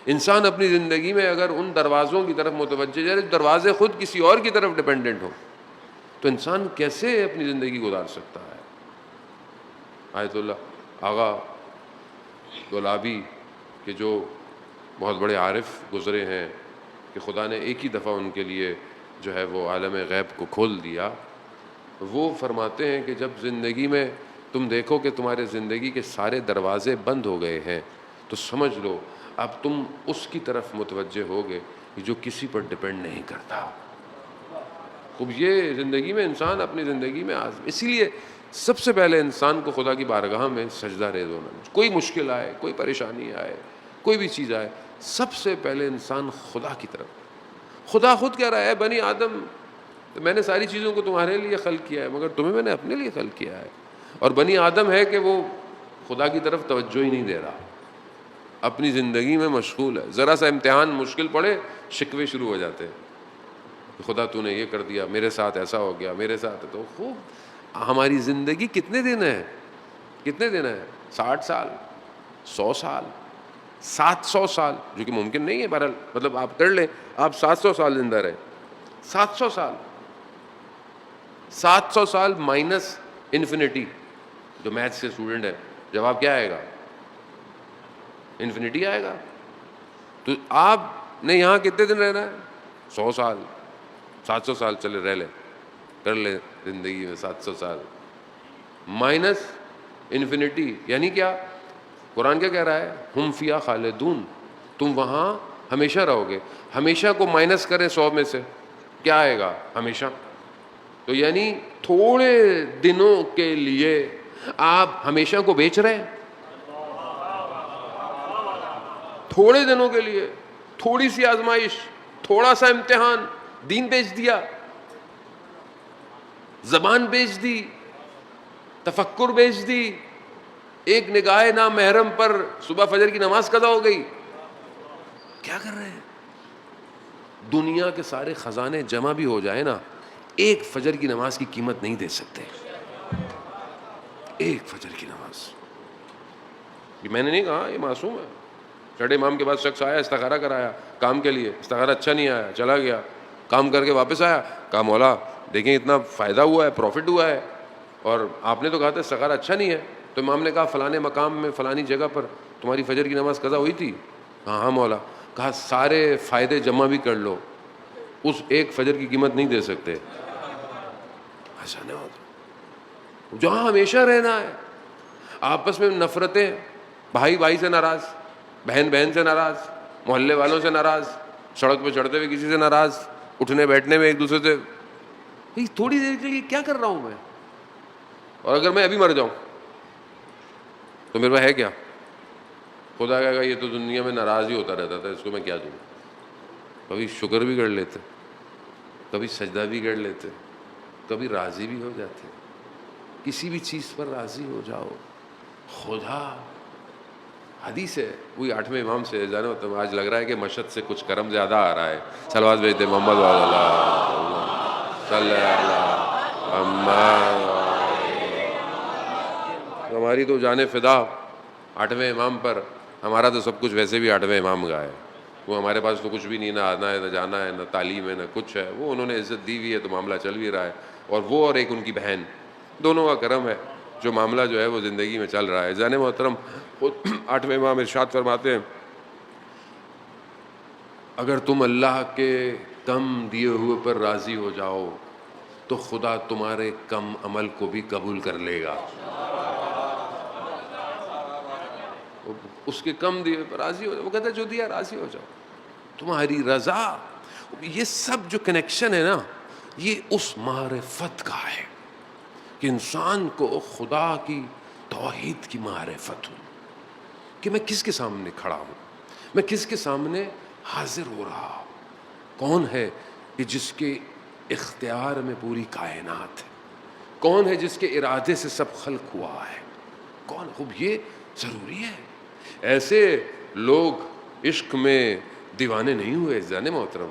انسان اپنی زندگی میں اگر ان دروازوں کی طرف متوجہ جائے، دروازے خود کسی اور کی طرف ڈپینڈنٹ ہو، تو انسان کیسے اپنی زندگی گزار سکتا ہے؟ آیت اللہ آغا دولابی کہ جو بہت بڑے عارف گزرے ہیں، کہ خدا نے ایک ہی دفعہ ان کے لیے جو ہے وہ عالم غیب کو کھول دیا، وہ فرماتے ہیں کہ جب زندگی میں تم دیکھو کہ تمہارے زندگی کے سارے دروازے بند ہو گئے ہیں، تو سمجھ لو اب تم اس کی طرف متوجہ ہوگے جو کسی پر ڈپینڈ نہیں کرتا. اب یہ زندگی میں انسان اپنی زندگی میں اسی لیے سب سے پہلے انسان کو خدا کی بارگاہ میں سجدہ ریز ہونا. کوئی مشکل آئے، کوئی پریشانی آئے، کوئی بھی چیز آئے، سب سے پہلے انسان خدا کی طرف. خدا خود کہہ رہا ہے بنی آدم، میں نے ساری چیزوں کو تمہارے لیے خلق کیا ہے، مگر تمہیں میں نے اپنے لیے خلق کیا ہے. اور بنی آدم ہے کہ وہ خدا کی طرف توجہ ہی نہیں دے رہا، اپنی زندگی میں مشغول ہے. ذرا سا امتحان مشکل پڑے، شکوے شروع ہو جاتے ہیں، خدا تو نے یہ کر دیا، میرے ساتھ ایسا ہو گیا، میرے ساتھ. تو خوب ہماری زندگی کتنے دن ہے؟ کتنے دن ہے؟ 60 سال، 100 سال، 700 سال، جو کہ ممکن نہیں ہے. بہرحال مطلب آپ کر لیں، آپ 700 سال زندہ رہیں. 700 سال، 700 سال مائنس انفینٹی. جو میتھس کے اسٹوڈنٹ ہے، جواب کیا آئے گا؟ انفینٹی آئے گا. تو آپ نے یہاں کتنے دن رہنا ہے؟ 100 سال. 700 سال چلے رہ لیں، کر لیں زندگی میں 700 سال مائنس انفینٹی. یعنی کیا؟ قرآن کیا کہہ رہا ہے؟ ہم فیہا خالدون، تم وہاں ہمیشہ رہو گے. ہمیشہ کو مائنس کریں 100 میں سے، کیا آئے گا؟ ہمیشہ. تو یعنی تھوڑے دنوں کے لیے آپ ہمیشہ کو بیچ رہے ہیں. تھوڑے دنوں کے لیے، تھوڑی سی آزمائش، تھوڑا سا امتحان، دین بیچ دیا، زبان بیچ دی، تفکر بیچ دی، ایک نگاہ نامحرم پر صبح فجر کی نماز قضا ہو گئی. کیا کر رہے ہیں؟ دنیا کے سارے خزانے جمع بھی ہو جائے نا، ایک فجر کی نماز کی قیمت نہیں دے سکتے. ایک فجر کی نماز. یہ میں نے نہیں کہا، یہ معصوم ہے. چھٹے امام کے بعد شخص آیا، استخارہ کرایا کام کے لیے، استخارہ اچھا نہیں آیا، چلا گیا، کام کر کے واپس آیا، کہا مولا دیکھیں اتنا فائدہ ہوا ہے، پروفٹ ہوا ہے، اور آپ نے تو کہا تھا استخارہ اچھا نہیں ہے. تو امام نے کہا فلانے مقام میں فلانی جگہ پر تمہاری فجر کی نماز قضا ہوئی تھی؟ ہاں ہاں مولا. کہا سارے فائدے جمع بھی کر لو، اس ایک فجر کی قیمت نہیں دے سکتے. ایسا نہیں ہوتا. جہاں ہمیشہ رہنا ہے، آپس میں نفرتیں، بھائی بھائی سے ناراض، بہن بہن سے ناراض، محلے والوں سے ناراض، سڑک پہ چڑھتے ہوئے کسی سے ناراض، اٹھنے بیٹھنے میں ایک دوسرے سے. یہ تھوڑی دیر کے لیے کیا کر رہا ہوں میں؟ اور اگر میں ابھی مر جاؤں تو میرے پاس ہے کیا؟ خدا کہے گا یہ تو دنیا میں ناراض ہی ہوتا رہتا تھا، اس کو میں کیا دوں. کبھی شکر بھی کر لیتے، کبھی سجدہ بھی کر لیتے، کبھی راضی بھی ہو جاتے. کسی بھی چیز پر راضی ہو جاؤ. خدا حدیث ہے وہی 8ویں امام سے جانے ہوتا ہے. آج لگ رہا ہے کہ مشہد سے کچھ کرم زیادہ آ رہا ہے. صلوات بھیجتے محمد صلی اللہ محمد. ہماری تو جان فدا 8ویں امام پر. ہمارا تو سب کچھ ویسے بھی 8ویں امام کا ہے. وہ ہمارے پاس تو کچھ بھی نہیں، نہ آنا ہے نہ جانا ہے، نہ تعلیم ہے نہ کچھ ہے. وہ انہوں نے عزت دی ہوئی ہے تو معاملہ چل بھی رہا ہے. اور وہ اور ایک ان کی بہن، دونوں کا کرم ہے جو معاملہ جو ہے وہ زندگی میں چل رہا ہے. جان محترم خود 8ویں امام ارشاد فرماتے ہیں اگر تم اللہ کے کم دیے ہوئے پر راضی ہو جاؤ تو خدا تمہارے کم عمل کو بھی قبول کر لے گا. اس کے کم دیے پر راضی ہو جاؤ. وہ کہتا ہے جو دیا راضی ہو جاؤ. تمہاری رضا، یہ سب جو کنیکشن ہے نا، یہ اس معرفت کا ہے کہ انسان کو خدا کی توحید کی معرفت ہو کہ میں کس کے سامنے کھڑا ہوں، میں کس کے سامنے حاضر ہو رہا ہوں. کون ہے کہ جس کے اختیار میں پوری کائنات ہے؟ کون ہے جس کے ارادے سے سب خلق ہوا ہے؟ کون؟ خوب یہ ضروری ہے. ایسے لوگ عشق میں دیوانے نہیں ہوئے جان محترم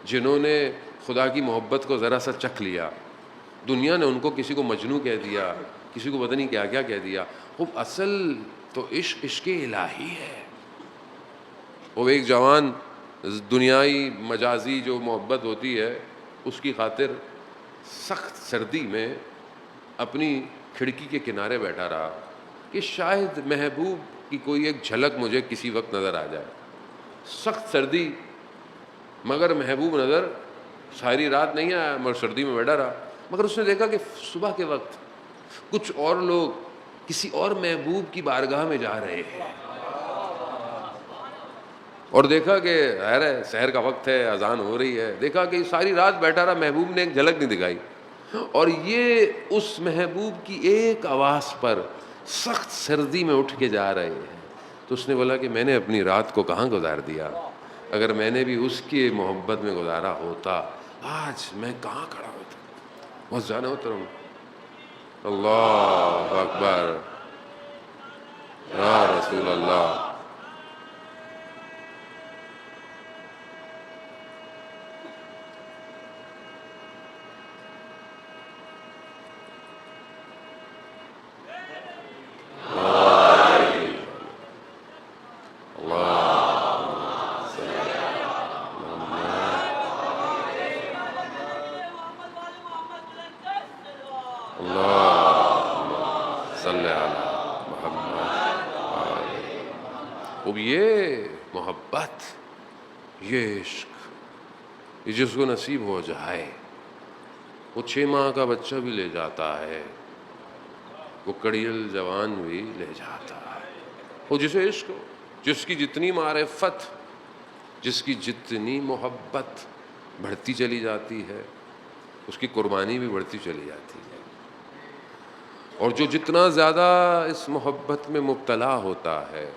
جنہوں نے خدا کی محبت کو ذرا سا چکھ لیا. دنیا نے ان کو کسی کو مجنوں کہہ دیا، کسی کو پتہ نہیں کیا کیا کہہ دیا. خوب اصل تو عشق الہی ہے. وہ ایک جوان دنیائی مجازی جو محبت ہوتی ہے اس کی خاطر سخت سردی میں اپنی کھڑکی کے کنارے بیٹھا رہا کہ شاید محبوب کی کوئی ایک جھلک مجھے کسی وقت نظر آ جائے. سخت سردی مگر محبوب نظر ساری رات نہیں آیا، مگر سردی میں بیٹھا رہا. مگر اس نے دیکھا کہ صبح کے وقت کچھ اور لوگ کسی اور محبوب کی بارگاہ میں جا رہے ہیں، اور دیکھا کہ سحر کا وقت ہے، اذان ہو رہی ہے. دیکھا کہ ساری رات بیٹھا رہا، محبوب نے ایک جھلک نہیں دکھائی، اور یہ اس محبوب کی ایک آواز پر سخت سردی میں اٹھ کے جا رہے ہیں. تو اس نے بولا کہ میں نے اپنی رات کو کہاں گزار دیا. اگر میں نے بھی اس کی محبت میں گزارا ہوتا آج میں کہاں کھڑا ہوتا. بہت جانا ہوتا ہوں. اللہ اکبر یا رسول اللہ. اب یہ محبت، یہ عشق، یہ جس کو نصیب ہو جائے وہ 6 ماہ کا بچہ بھی لے جاتا ہے، وہ کڑیل جوان بھی لے جاتا ہے. وہ جسے عشق ہو، جس کی جتنی معرفت، جس کی جتنی محبت بڑھتی چلی جاتی ہے اس کی قربانی بھی بڑھتی چلی جاتی ہے. اور جو جتنا زیادہ اس محبت میں مبتلا ہوتا ہے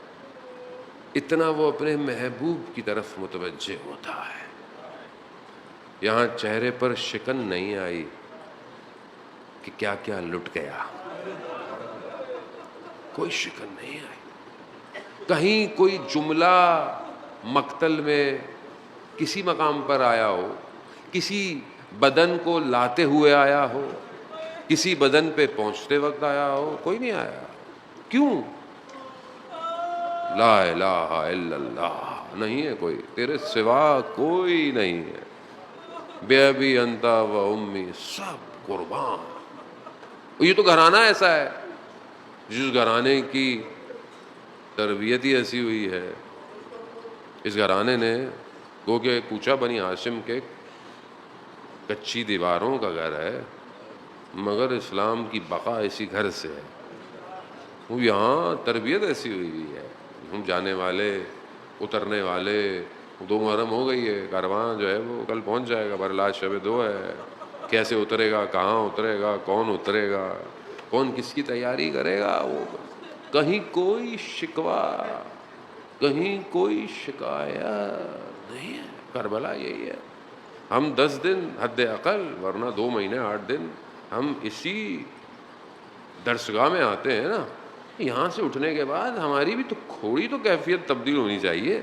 اتنا وہ اپنے محبوب کی طرف متوجہ ہوتا ہے. یہاں چہرے پر شکن نہیں آئی کہ کیا کیا لٹ گیا، کوئی شکن نہیں آئی. کہیں کوئی جملہ مقتل میں کسی مقام پر آیا ہو، کسی بدن کو لاتے ہوئے آیا ہو، کسی بدن پہ پہنچتے وقت آیا ہو؟ کوئی نہیں آیا. کیوں؟ لا الہ الا اللہ، نہیں ہے کوئی تیرے سوا، کوئی نہیں ہے. بے ابی انتا و امی، سب قربان. یہ تو گھرانہ ایسا ہے جس گھرانے کی تربیت ہی ایسی ہوئی ہے. اس گھرانے نے گو کہ پوچھا بنی ہاشم کے کچی دیواروں کا گھر ہے، مگر اسلام کی بقا اسی گھر سے ہے. وہ یہاں تربیت ایسی ہوئی ہے. ہم جانے والے، اترنے والے، 2 محرم ہو گئی ہے، کارواں جو ہے وہ کل پہنچ جائے گا. برلا شب 2 ہے. کیسے اترے گا، کہاں اترے گا، کون اترے گا، کون کس کی تیاری کرے گا، وہ کہیں کوئی شکوہ، کہیں کوئی شکایت نہیں ہے. کربلا یہی ہے. ہم 10 دن حد اقل، ورنہ 2 مہینے 8 دن ہم اسی درسگاہ میں آتے ہیں نا. یہاں سے اٹھنے کے بعد ہماری بھی تو تھوڑی تو کیفیت تبدیل ہونی چاہیے.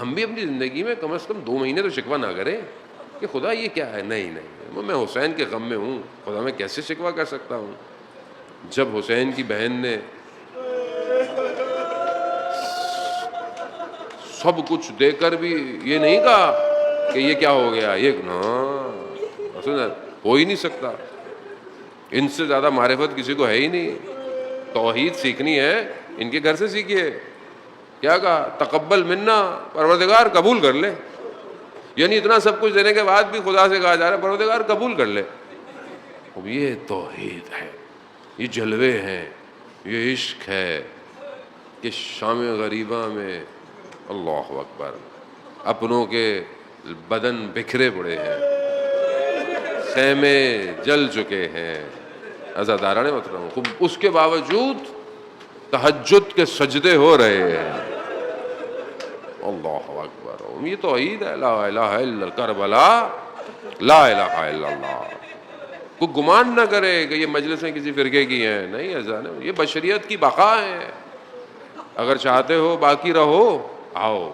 ہم بھی اپنی زندگی میں کم از کم 2 مہینے تو شکوہ نہ کریں کہ خدا یہ کیا ہے. نہیں، میں حسین کے غم میں ہوں، خدا میں کیسے شکوہ کر سکتا ہوں. جب حسین کی بہن نے سب کچھ دے کر بھی یہ نہیں کہا کہ یہ کیا ہو گیا، یہ ہو ہی نہیں سکتا. ان سے زیادہ معرفت کسی کو ہے ہی نہیں. توحید سیکھنی ہے ان کے گھر سے سیکھیے. کیا کہا؟ تقبل منا، پروردگار قبول کر لے. یعنی اتنا سب کچھ دینے کے بعد بھی خدا سے کہا جا رہا ہے پروردگار قبول کر لے. اب یہ توحید ہے، یہ جلوے ہیں، یہ عشق ہے کہ شام غریبہ میں اللہ اکبر اپنوں کے بدن بکھرے پڑے ہیں، خیمے جل چکے ہیں. عزاداران محترم، اس کے باوجود تہجد کے سجدے ہو رہے ہیں. اللہ اکبر. یہ توحید ہے. لا الہ الا کربلا، لا الہ الا اللہ. کوئی گمان نہ کرے کہ یہ مجلسیں کسی فرقے کی ہیں. نہیں عزیزان، یہ بشریت کی بقا ہے. اگر چاہتے ہو باقی رہو، آؤ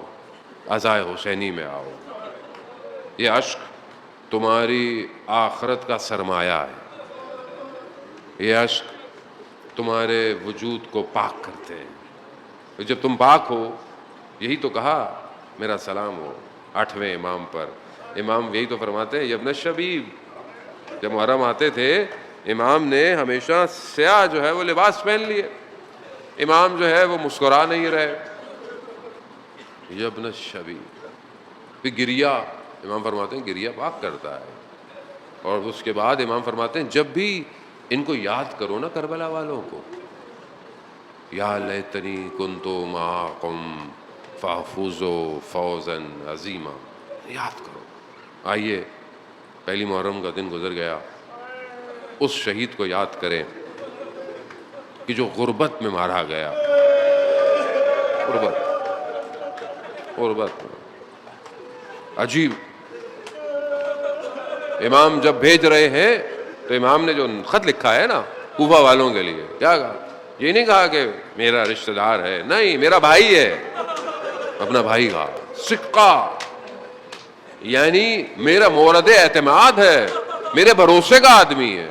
عزائے حسینی میں آؤ. یہ عشق تمہاری آخرت کا سرمایہ ہے. یہ عشق تمہارے وجود کو پاک کرتے ہیں. جب تم پاک ہو، یہی تو کہا میرا سلام ہو 8ویں امام پر. امام یہی تو فرماتے ہیں، ابن شبیب. جب محرم آتے تھے امام نے ہمیشہ سیاہ جو ہے وہ لباس پہن لیے. امام جو ہے وہ مسکرا نہیں رہے. ابن شبیب. پھر گریہ، امام فرماتے ہیں گریہ پاک کرتا ہے. اور اس کے بعد امام فرماتے ہیں جب بھی ان کو یاد کرو نا، کربلا والوں کو، یا لیتنی کنتو معکم فافوزوا فوزا عظیما، یاد کرو. آئیے، پہلی محرم کا دن گزر گیا، اس شہید کو یاد کریں کہ جو غربت میں مارا گیا. غربت عجیب. امام جب بھیج رہے ہیں تو امام نے جو خط لکھا ہے نا کوفہ والوں کے لیے، کیا کہا؟ یہ نہیں کہا کہ میرا رشتہ دار ہے، نہیں، میرا بھائی ہے. اپنا بھائی کہا. سکہ یعنی میرا مورد اعتماد ہے، میرے بھروسے کا آدمی ہے.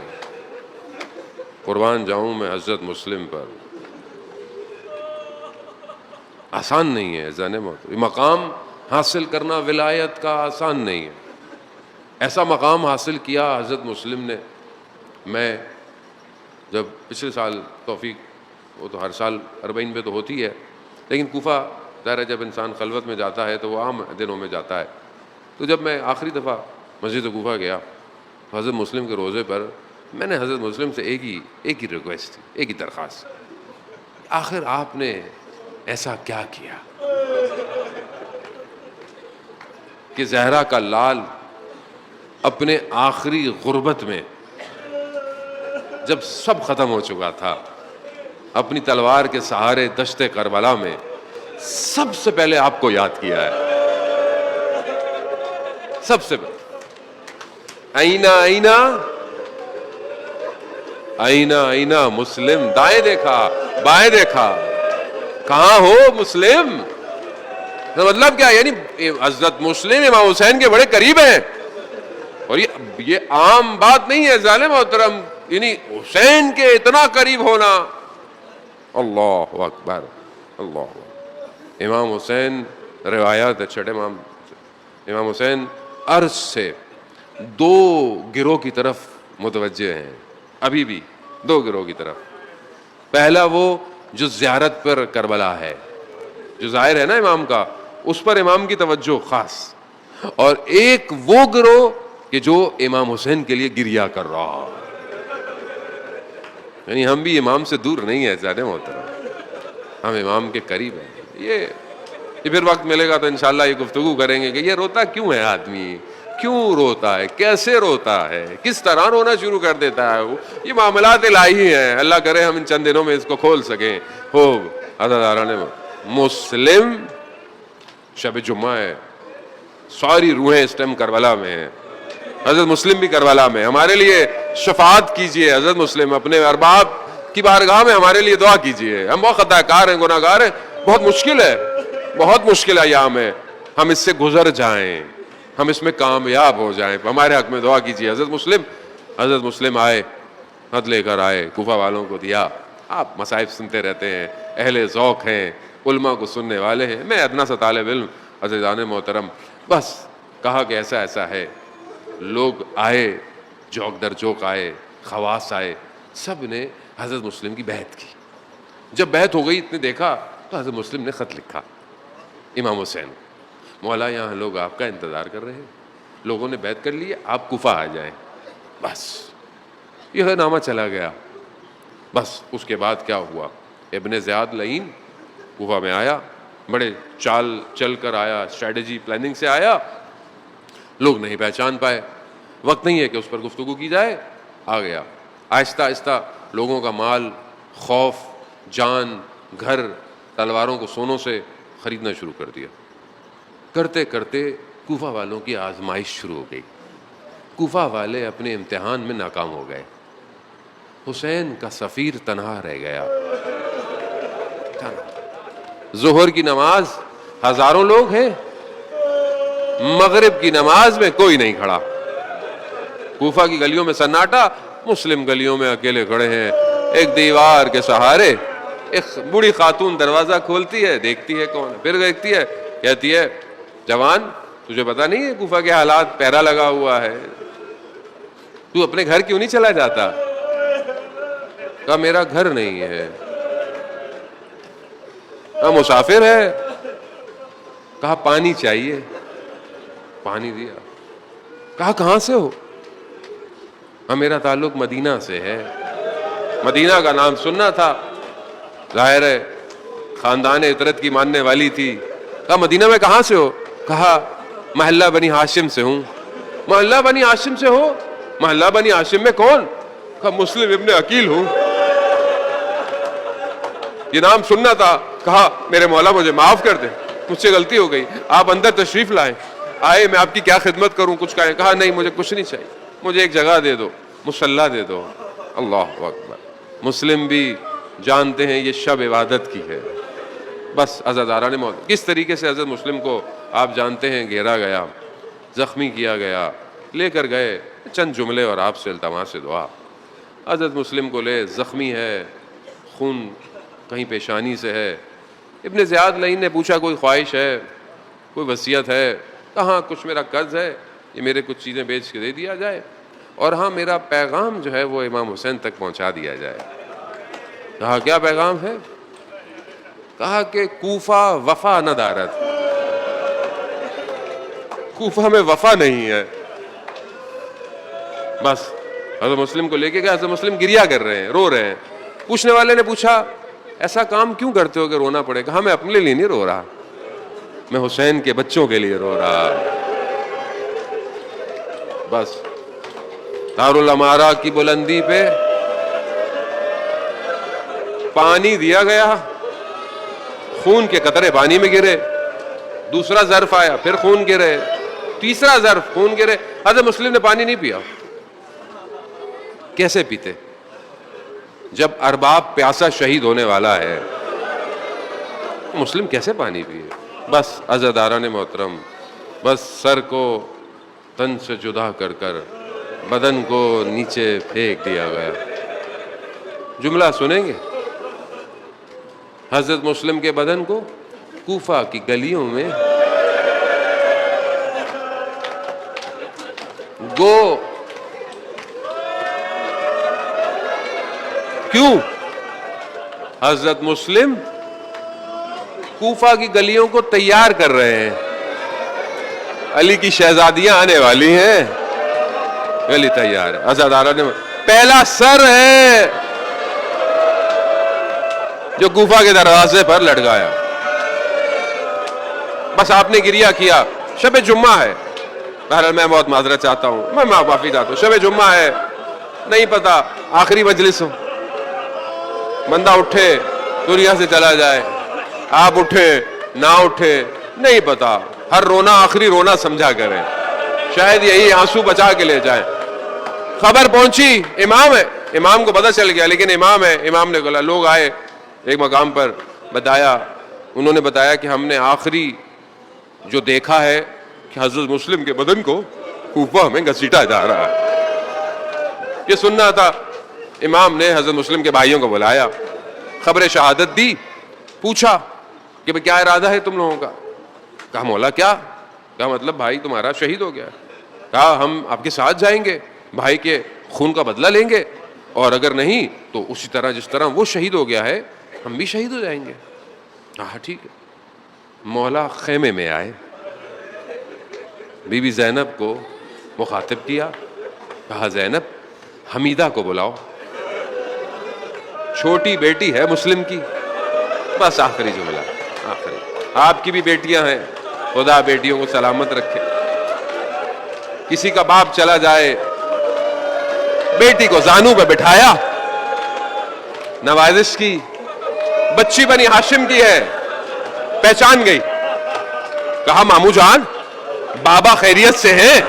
قربان جاؤں میں حضرت مسلم پر. آسان نہیں ہے زن موت. مقام حاصل کرنا ولایت کا آسان نہیں ہے. ایسا مقام حاصل کیا حضرت مسلم نے. میں جب پچھلے سال توفیق، وہ تو ہر سال 40 پہ تو ہوتی ہے، لیکن کوفہ ظاہر ہے جب انسان خلوت میں جاتا ہے تو وہ عام دنوں میں جاتا ہے. تو جب میں آخری دفعہ مسجد کوفہ گیا، حضرت مسلم کے روزے پر میں نے حضرت مسلم سے ایک ہی ریکویسٹ تھی، ایک ہی درخواست، آخر آپ نے ایسا کیا کیا کہ زہرا کا لال اپنے آخری غربت میں، جب سب ختم ہو چکا تھا، اپنی تلوار کے سہارے دشت کربلا میں سب سے پہلے آپ کو یاد کیا ہے. سب سے پہلے آئینہ مسلم. دائیں دیکھا، بائیں دیکھا، کہاں ہو مسلم؟ مطلب کیا؟ یعنی حضرت مسلم امام حسین کے بڑے قریب ہیں. اور یہ عام بات نہیں ہے ظالم محترم. یعنی حسین کے اتنا قریب ہونا، اللہ اکبر اللہ اکبر۔ امام حسین، روایات ہے چھٹے امام حسین عرش سے دو گروہ کی طرف متوجہ ہیں، ابھی بھی دو گروہ کی طرف۔ پہلا وہ جو زیارت پر کربلا ہے، جو ظاہر ہے نا امام کا، اس پر امام کی توجہ خاص، اور ایک وہ گروہ کہ جو امام حسین کے لیے گریہ کر رہا، یعنی ہم بھی امام سے دور نہیں ہیں زیادہ محترم، ہم امام کے قریب ہیں۔ یہ پھر وقت ملے گا تو انشاءاللہ یہ گفتگو کریں گے کہ یہ روتا کیوں ہے آدمی، کیوں روتا ہے، کیسے روتا ہے، کس طرح رونا شروع کر دیتا ہے۔ وہ یہ معاملات الہی ہیں، اللہ کرے ہم ان چند دنوں میں اس کو کھول سکیں۔ خوب عزیزان مسلم، شب جمعہ ہے، ساری روحیں اس ٹائم کربلا میں ہیں، حضرت مسلم بھی کربلا میں، ہمارے لیے شفاعت کیجئے حضرت مسلم، اپنے ارباب کی بارگاہ میں ہمارے لیے دعا کیجئے۔ ہم بہت خطا کار ہیں، گناہ گار ہیں، بہت مشکل ہے، بہت مشکل ایام ہے، ہم اس سے گزر جائیں، ہم اس میں کامیاب ہو جائیں، ہمارے حق میں دعا کیجئے۔ حضرت مسلم آئے، خط لے کر آئے، کوفہ والوں کو دیا۔ آپ مصائب سنتے رہتے ہیں، اہل ذوق ہیں، علماء کو سننے والے ہیں، میں ادنا سا طالب علم، عزیزان محترم، بس کہا کہ ایسا ایسا ہے۔ لوگ آئے، جوک در جوک آئے، خواص آئے، سب نے حضرت مسلم کی بیعت کی۔ جب بیعت ہو گئی، اتنے دیکھا تو حضرت مسلم نے خط لکھا امام حسین، مولا یہاں لوگ آپ کا انتظار کر رہے ہیں، لوگوں نے بیعت کر لی ہے، آپ کوفہ آ جائیں۔ بس یہ نامہ چلا گیا۔ بس اس کے بعد کیا ہوا، ابن زیاد لعین کوفہ میں آیا، بڑے چال چل کر آیا، اسٹریٹجی پلاننگ سے آیا، لوگ نہیں پہچان پائے، وقت نہیں ہے کہ اس پر گفتگو کی جائے، آ گیا۔ آہستہ آہستہ لوگوں کا مال، خوف، جان، گھر، تلواروں کو سونوں سے خریدنا شروع کر دیا۔ کرتے کرتے کوفہ والوں کی آزمائش شروع ہو گئی، کوفہ والے اپنے امتحان میں ناکام ہو گئے، حسین کا سفیر تنہا رہ گیا۔ ظہر کی نماز ہزاروں لوگ ہیں، مغرب کی نماز میں کوئی نہیں کھڑا، کوفہ کی گلیوں میں سناٹا، مسلم گلیوں میں اکیلے کھڑے ہیں، ایک دیوار کے سہارے۔ ایک بوڑھی خاتون دروازہ کھولتی ہے، دیکھتی ہے کون، پھر دیکھتی ہے، کہتی ہے جوان تجھے پتا نہیں ہے کوفہ کے حالات، پہرا لگا ہوا ہے، تو اپنے گھر کیوں نہیں چلا جاتا؟ کہا میرا گھر نہیں ہے، کہا مسافر ہے، کہا پانی چاہیے، پانی دیا، کہا کہاں سے ہو؟ کہا میرا تعلق مدینہ سے ہے، مدینہ کا نام سننا تھا، ظاہر ہے خاندان عطرت کی ماننے والی تھی۔ کہا مدینہ میں کہاں سے ہو؟ کہا محلہ بنی ہاشم سے ہوں۔ محلہ بنی ہاشم سے ہو؟ محلہ بنی ہاشم میں کون؟ کہا مسلم ابن عقیل ہوں، یہ نام سننا تھا۔ کہا میرے مولا مجھے معاف کر دیں، مجھ سے غلطی ہو گئی، آپ اندر تشریف لائیں۔ آئے میں آپ کی کیا خدمت کروں، کچھ کہیں؟ کہا نہیں مجھے کچھ نہیں چاہیے، مجھے ایک جگہ دے دو، مصلی دے دو۔ اللہ اکبر۔ مسلم بھی جانتے ہیں یہ شب عبادت کی ہے۔ بس عزاداران موت کس طریقے سے حضرت مسلم کو آپ جانتے ہیں گھیرا گیا، زخمی کیا گیا، لے کر گئے، چند جملے اور آپ سے التماس دعا۔ حضرت مسلم کو لے، زخمی ہے، خون کہیں پیشانی سے ہے۔ ابن زیاد لعین نے پوچھا کوئی خواہش ہے، کوئی وصیت ہے؟ کہاں کچھ میرا قرض ہے، یہ میرے کچھ چیزیں بیچ کے دے دیا جائے، اور ہاں میرا پیغام جو ہے وہ امام حسین تک پہنچا دیا جائے۔ کہا کیا پیغام ہے؟ کہا کہ کوفہ وفا نہ دارت، کوفہ میں وفا نہیں ہے۔ بس حضرت مسلم کو لے کے گیا، حضرت مسلم گریہ کر رہے ہیں، رو رہے ہیں۔ پوچھنے والے نے پوچھا ایسا کام کیوں کرتے ہو کہ رونا پڑے؟ کہا میں اپنے لیے نہیں رو رہا، میں حسین کے بچوں کے لیے رو رہا۔ بس دارالامارہ کی بلندی پہ پانی دیا گیا، خون کے قطرے پانی میں گرے، دوسرا ظرف آیا پھر خون گرے، تیسرا ظرف خون گرے۔ حضرت مسلم نے پانی نہیں پیا۔ کیسے پیتے جب ارباب پیاسا شہید ہونے والا ہے؟ مسلم کیسے پانی پیے؟ بس عزاداران محترم، بس سر کو تن سے جدا کر کر بدن کو نیچے پھینک دیا گیا. جملہ سنیں گے؟ حضرت مسلم کے بدن کو کوفہ کی گلیوں میں کیوں حضرت مسلم کوفہ کی گلیوں کو تیار کر رہے ہیں. علی کی شہزادیاں آنے والی ہیں، گلی تیار ہے. عزادارہ نے پہلا سر ہے جو کوفہ کے دروازے پر لٹکایا. بس آپ نے گریہ کیا. شب جمعہ ہے، بہرحال میں بہت معذرت چاہتا ہوں، میں معافی چاہتا ہوں. شب جمعہ ہے، نہیں پتا آخری مجلس ہو، بندہ اٹھے دنیا سے چلا جائے، آپ اٹھے نہ اٹھے نہیں پتا. ہر رونا آخری رونا سمجھا کریں، شاید یہی آنسو بچا کے لے جائیں. خبر پہنچی امام ہے، امام کو پتہ چل گیا لیکن امام ہے. امام نے کہا، لوگ آئے ایک مقام پر، بتایا، انہوں نے بتایا کہ ہم نے آخری جو دیکھا ہے کہ حضرت مسلم کے بدن کو کوفہ میں گھسیٹا جا رہا ہے. یہ سننا تھا. امام نے حضرت مسلم کے بھائیوں کو بلایا، خبر شہادت دی، پوچھا کہ کیا ارادہ ہے تم لوگوں کا؟ کہا مولا کیا؟ کہا مطلب بھائی تمہارا شہید ہو گیا. کہا ہم آپ کے ساتھ جائیں گے، بھائی کے خون کا بدلہ لیں گے، اور اگر نہیں تو اسی طرح جس طرح وہ شہید ہو گیا ہے ہم بھی شہید ہو جائیں گے. کہا ٹھیک ہے. مولا خیمے میں آئے، بی بی زینب کو مخاطب کیا، کہا زینب حمیدہ کو بلاؤ، چھوٹی بیٹی ہے مسلم کی. بس آخری جملہ، آخری. آپ کی بھی بیٹیاں ہیں، خدا بیٹیوں کو سلامت رکھے. کسی کا باپ چلا جائے، بیٹی کو زانو پہ بٹھایا، نوازش کی. بچی بنی ہاشم کی ہے، پہچان گئی. کہا مامو جان بابا خیریت سے ہیں؟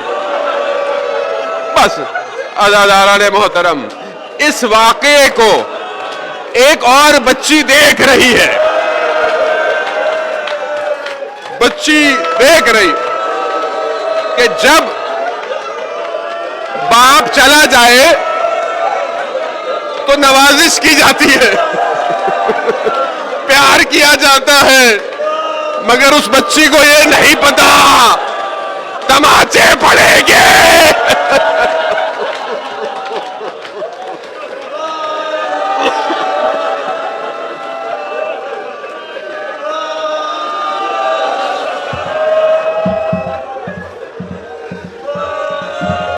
بس عزاداران محترم، اس واقعے کو ایک اور بچی دیکھ رہی ہے. بچی دیکھ رہی کہ جب باپ چلا جائے تو نوازش کی جاتی ہے، پیار کیا جاتا ہے، مگر اس بچی کو یہ نہیں پتا تماچے پڑیں گے.